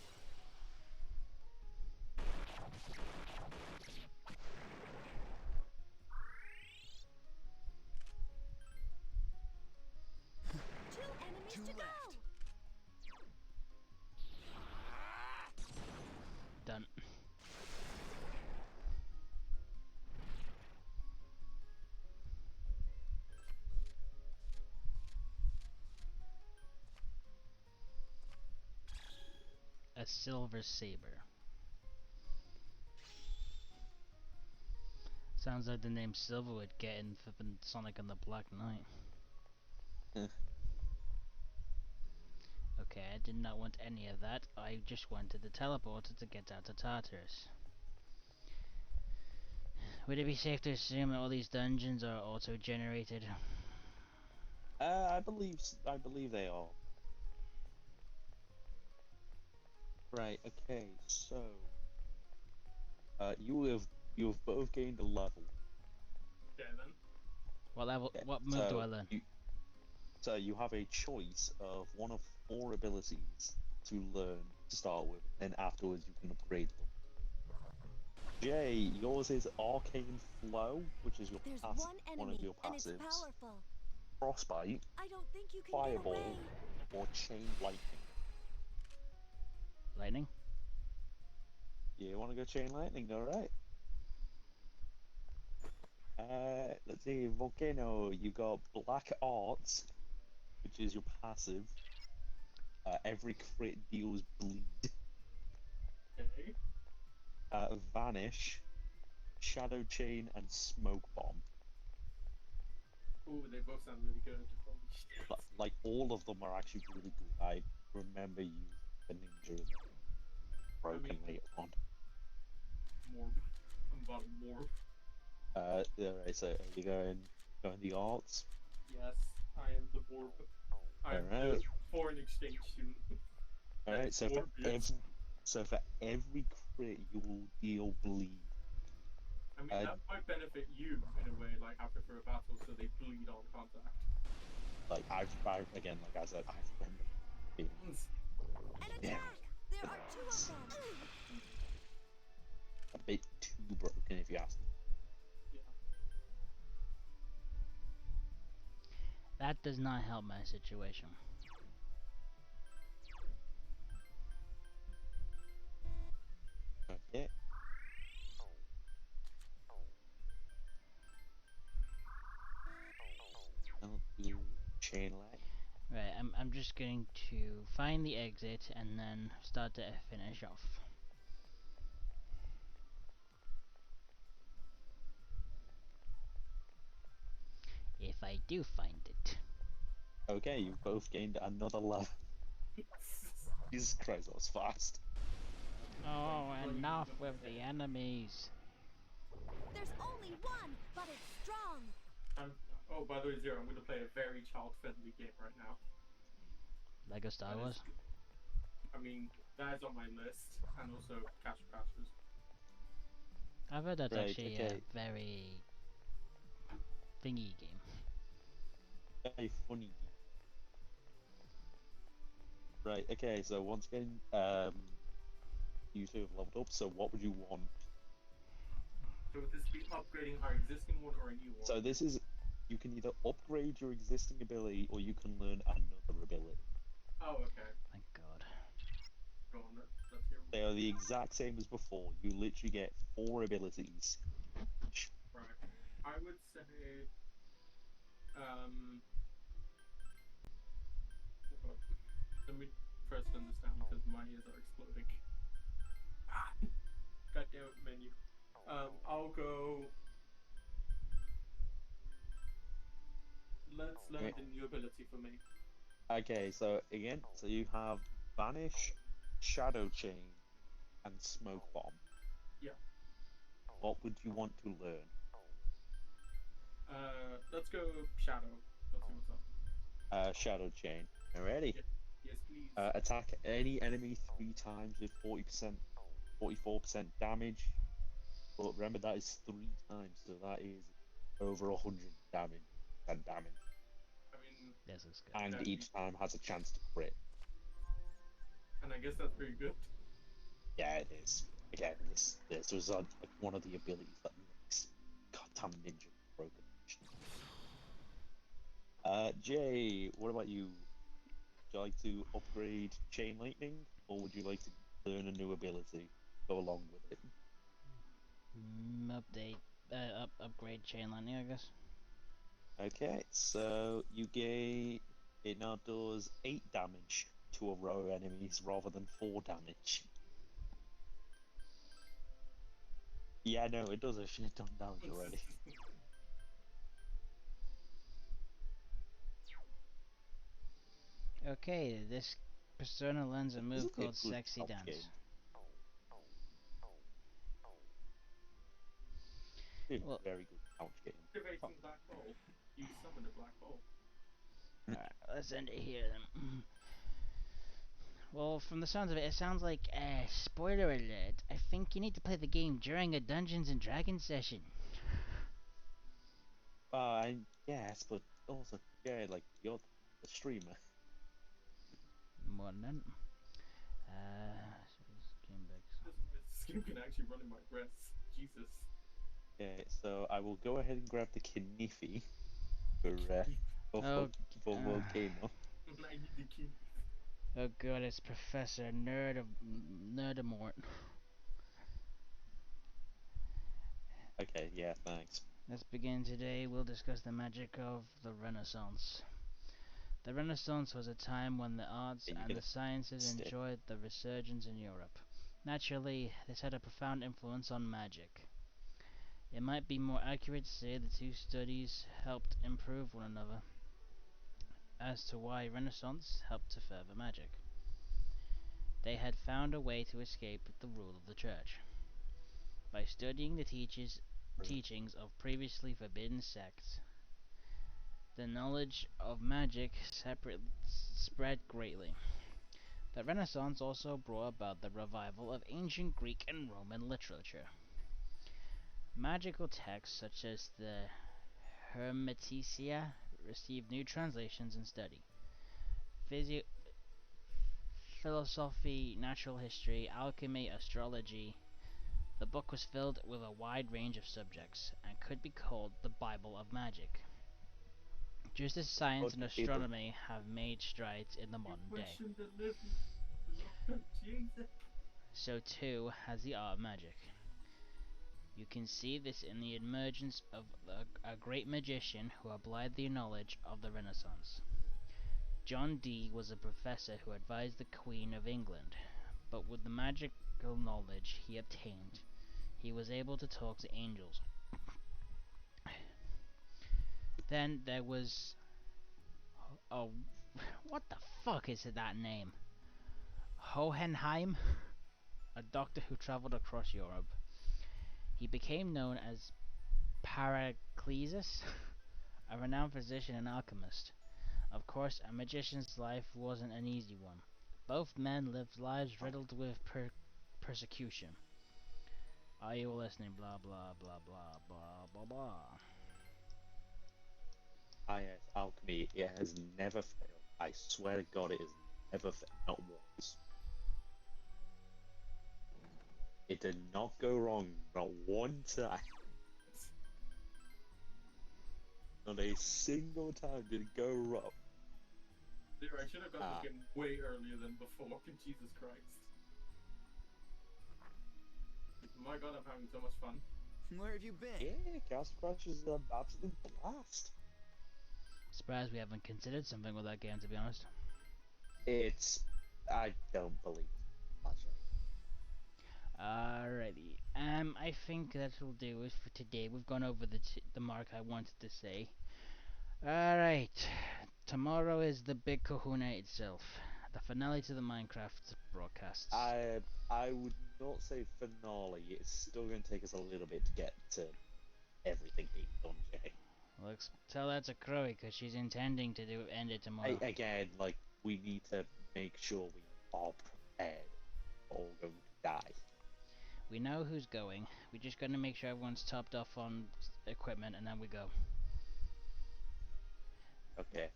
Two enemies Two to go. left. Done. A silver saber. Sounds like the name Silver would get in flippin' Sonic and the Black Knight. Okay, I did not want any of that. I just wanted the teleporter to get out of Tartarus. Would it be safe to assume that all these dungeons are auto-generated? I believe they are. Right. Okay. So, you have both gained a level. Okay then. What level? Okay, What move do I learn? So you have a choice of one of 4 abilities to learn to start with, and afterwards you can upgrade them. Jay, yours is Arcane Flow, which is your There's passive, one enemy, of your and it's passives. powerful. Frostbite, I don't think you can Fireball, get away. or Chain Lightning. Lightning? You want to go Chain Lightning, alright. Let's see, Volcano, you got Black Arts, which is your passive. Every crit deals bleed. Okay. Vanish, Shadow Chain, and Smoke Bomb. Ooh, they both sound really good. Holy shit. Like, all of them are actually really good. I remember using the ninja and broken later on. Morb. I'm about to morb. Alright, so are you going the arts? Yes, I am the morb. I'm the foreign exchange student. Alright, so for every crit you will deal bleed. I mean, that might benefit you in a way, like after for a battle, so they bleed on contact. Like again, like I said, I remember being There are 2 of them. a bit too broken, if you ask me. That does not help my situation. Okay. Chain light. Right, I'm just going to find the exit and then start to finish off. If I do find it. Okay, you've both gained another level. Jesus Christ, that was fast. Oh, enough with the enemies. There's only one, but it's strong. Oh, by the way, Zero, I'm going to play a very child-friendly game right now. Lego Star Wars? I mean, that is on my list, and also Cash Crashers. I've heard that's Right, actually okay. a very thingy game. Very funny. Right, okay, so once again, you two have leveled up, so what would you want? So would this be upgrading our existing one or a new one? So this is, you can either upgrade your existing ability, or you can learn another ability. Oh, okay. Thank God. Go on, let's hear. They are the exact same as before, you literally get 4 abilities. Right. I would say, let me press understand because my ears are exploding. Goddamn menu. I'll go. Let's learn the new ability for me. Okay, so again, so you have Vanish, Shadow Chain, and Smoke Bomb. Yeah. What would you want to learn? Let's go Shadow. Let's see what's up. Shadow Chain. Alrighty. Yes, please. Attack any enemy 3 times with 40%, 44% damage. But remember that is 3 times, so that is over 100 damage. I mean, this is good. And each time has a chance to crit. And I guess that's pretty good. Yeah, it is. Again, this was like one of the abilities that makes goddamn ninja broken. Jay, what about you? Would you like to upgrade Chain Lightning, or would you like to learn a new ability? Go along with it. Upgrade Chain Lightning, I guess. Okay, so you gain. It now does 8 damage to a row of enemies rather than 4 damage. Yeah, no, it does a shit ton of damage already. Okay, this persona learns a move Isn't it called good Sexy couch Dance. game? It's Well, a very good couch game. Activating black hole. You summon a black hole. alright, let's end it here then. Well, from the sounds of it, it sounds like, spoiler alert, I think you need to play the game during a Dungeons and Dragons session. I guess, but also, yeah, like, you're the streamer. More than that. This game can actually run in my breasts. Jesus. Okay, so I will go ahead and grab the Kniffy for Volcano. I need the key. Oh god, it's Professor Nerdamort. Okay, yeah, thanks. Let's begin today. We'll discuss the magic of the Renaissance. The Renaissance was a time when the arts and the sciences enjoyed the resurgence in Europe. Naturally, this had a profound influence on magic. It might be more accurate to say the two studies helped improve one another as to why Renaissance helped to further magic. They had found a way to escape the rule of the church. By studying the teachings of previously forbidden sects, the knowledge of magic spread greatly. The Renaissance also brought about the revival of ancient Greek and Roman literature. Magical texts such as the Hermetica received new translations and study. Philosophy, natural history, alchemy, astrology. The book was filled with a wide range of subjects and could be called the Bible of magic. Just as science and astronomy have made strides in the modern day, so too has the art of magic. You can see this in the emergence of a great magician who applied the knowledge of the Renaissance. John Dee was a professor who advised the Queen of England, but with the magical knowledge he obtained, he was able to talk to angels. Then there was... oh, what the fuck is that name? Hohenheim? A doctor who traveled across Europe. He became known as Paracelsus, a renowned physician and alchemist. Of course, a magician's life wasn't an easy one. Both men lived lives riddled with persecution. Are you listening? Blah blah blah blah blah blah blah. Ah yes, alchemy, it has never failed. I swear to God, it has never failed, not once. It did not go wrong, not one time. Not a single time did it go wrong. Dude, I should have got the game way earlier than before. Jesus Christ. My god, I'm having so much fun. Where have you been? Yeah, Castle Crush is an absolute blast. Surprised we haven't considered something with that game, to be honest. It's... I don't believe it. Alrighty. I think that'll do it for today. We've gone over the mark I wanted to say. Alright. Tomorrow is the big kahuna itself. The finale to the Minecraft broadcasts. I would not say finale. It's still going to take us a little bit to get to everything being done, Jay. Let's tell that to Chloe, because she's intending to end it tomorrow. Again, like, we need to make sure we are prepared or going to die. We know who's going. We just gotta make sure everyone's topped off on equipment, and then we go. Okay.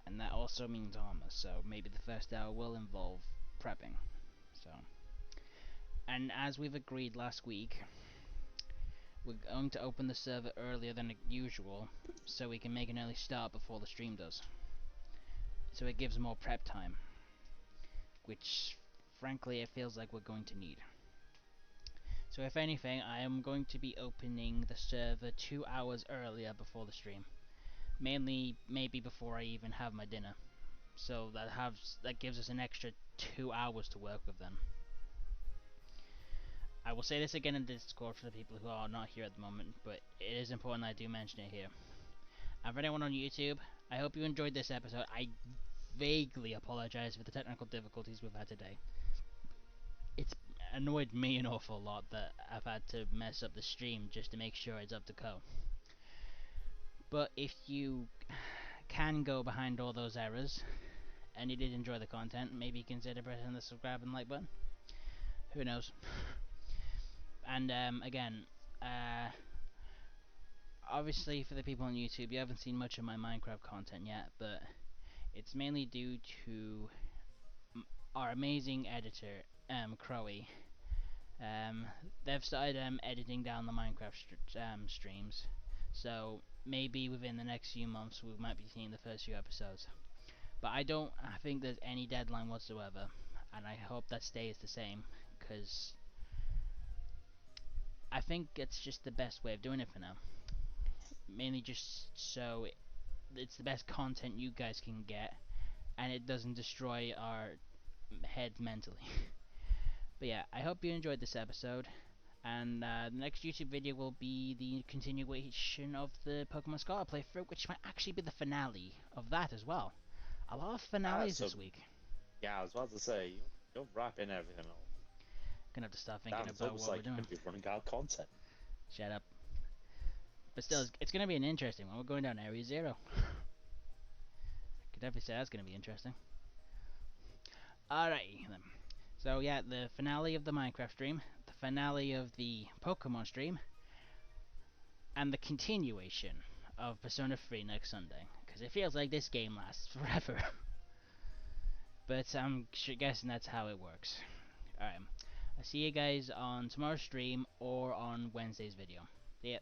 And that also means armor, so maybe the first hour will involve prepping. So, and as we've agreed last week, we're going to open the server earlier than usual, so we can make an early start before the stream does. So it gives more prep time, which frankly it feels like we're going to need. So if anything, I am going to be opening the server 2 hours earlier before the stream. Mainly, maybe before I even have my dinner. So that gives us an extra 2 hours to work with then. I will say this again in Discord for the people who are not here at the moment, but it is important I do mention it here. And for anyone on YouTube, I hope you enjoyed this episode. I vaguely apologize for the technical difficulties we've had today. It's annoyed me an awful lot that I've had to mess up the stream just to make sure it's up to code. But if you can go behind all those errors, and you did enjoy the content, maybe consider pressing the subscribe and like button. Who knows? And again, obviously for the people on YouTube, you haven't seen much of my Minecraft content yet, but it's mainly due to our amazing editor, Crowy. They've started editing down the Minecraft streams, so maybe within the next few months we might be seeing the first few episodes. But I think there's any deadline whatsoever, and I hope that stays the same, because I think it's just the best way of doing it for now. Mainly just so it's the best content you guys can get, and it doesn't destroy our heads mentally. But yeah, I hope you enjoyed this episode, and the next YouTube video will be the continuation of the Pokemon Scarlet playthrough, which might actually be the finale of that as well. A lot of finales this week. Yeah, I was about to say, you're wrapping everything up. Gonna have to start thinking about what we're doing. You're running out of content. Shut up. But still, it's gonna be an interesting one. We're going down Area Zero. I could definitely say that's gonna be interesting. Alrighty then. So yeah, the finale of the Minecraft stream, the finale of the Pokemon stream, and the continuation of Persona 3 next Sunday. Because it feels like this game lasts forever. But I'm guessing that's how it works. Alright. I'll see you guys on tomorrow's stream or on Wednesday's video. See ya.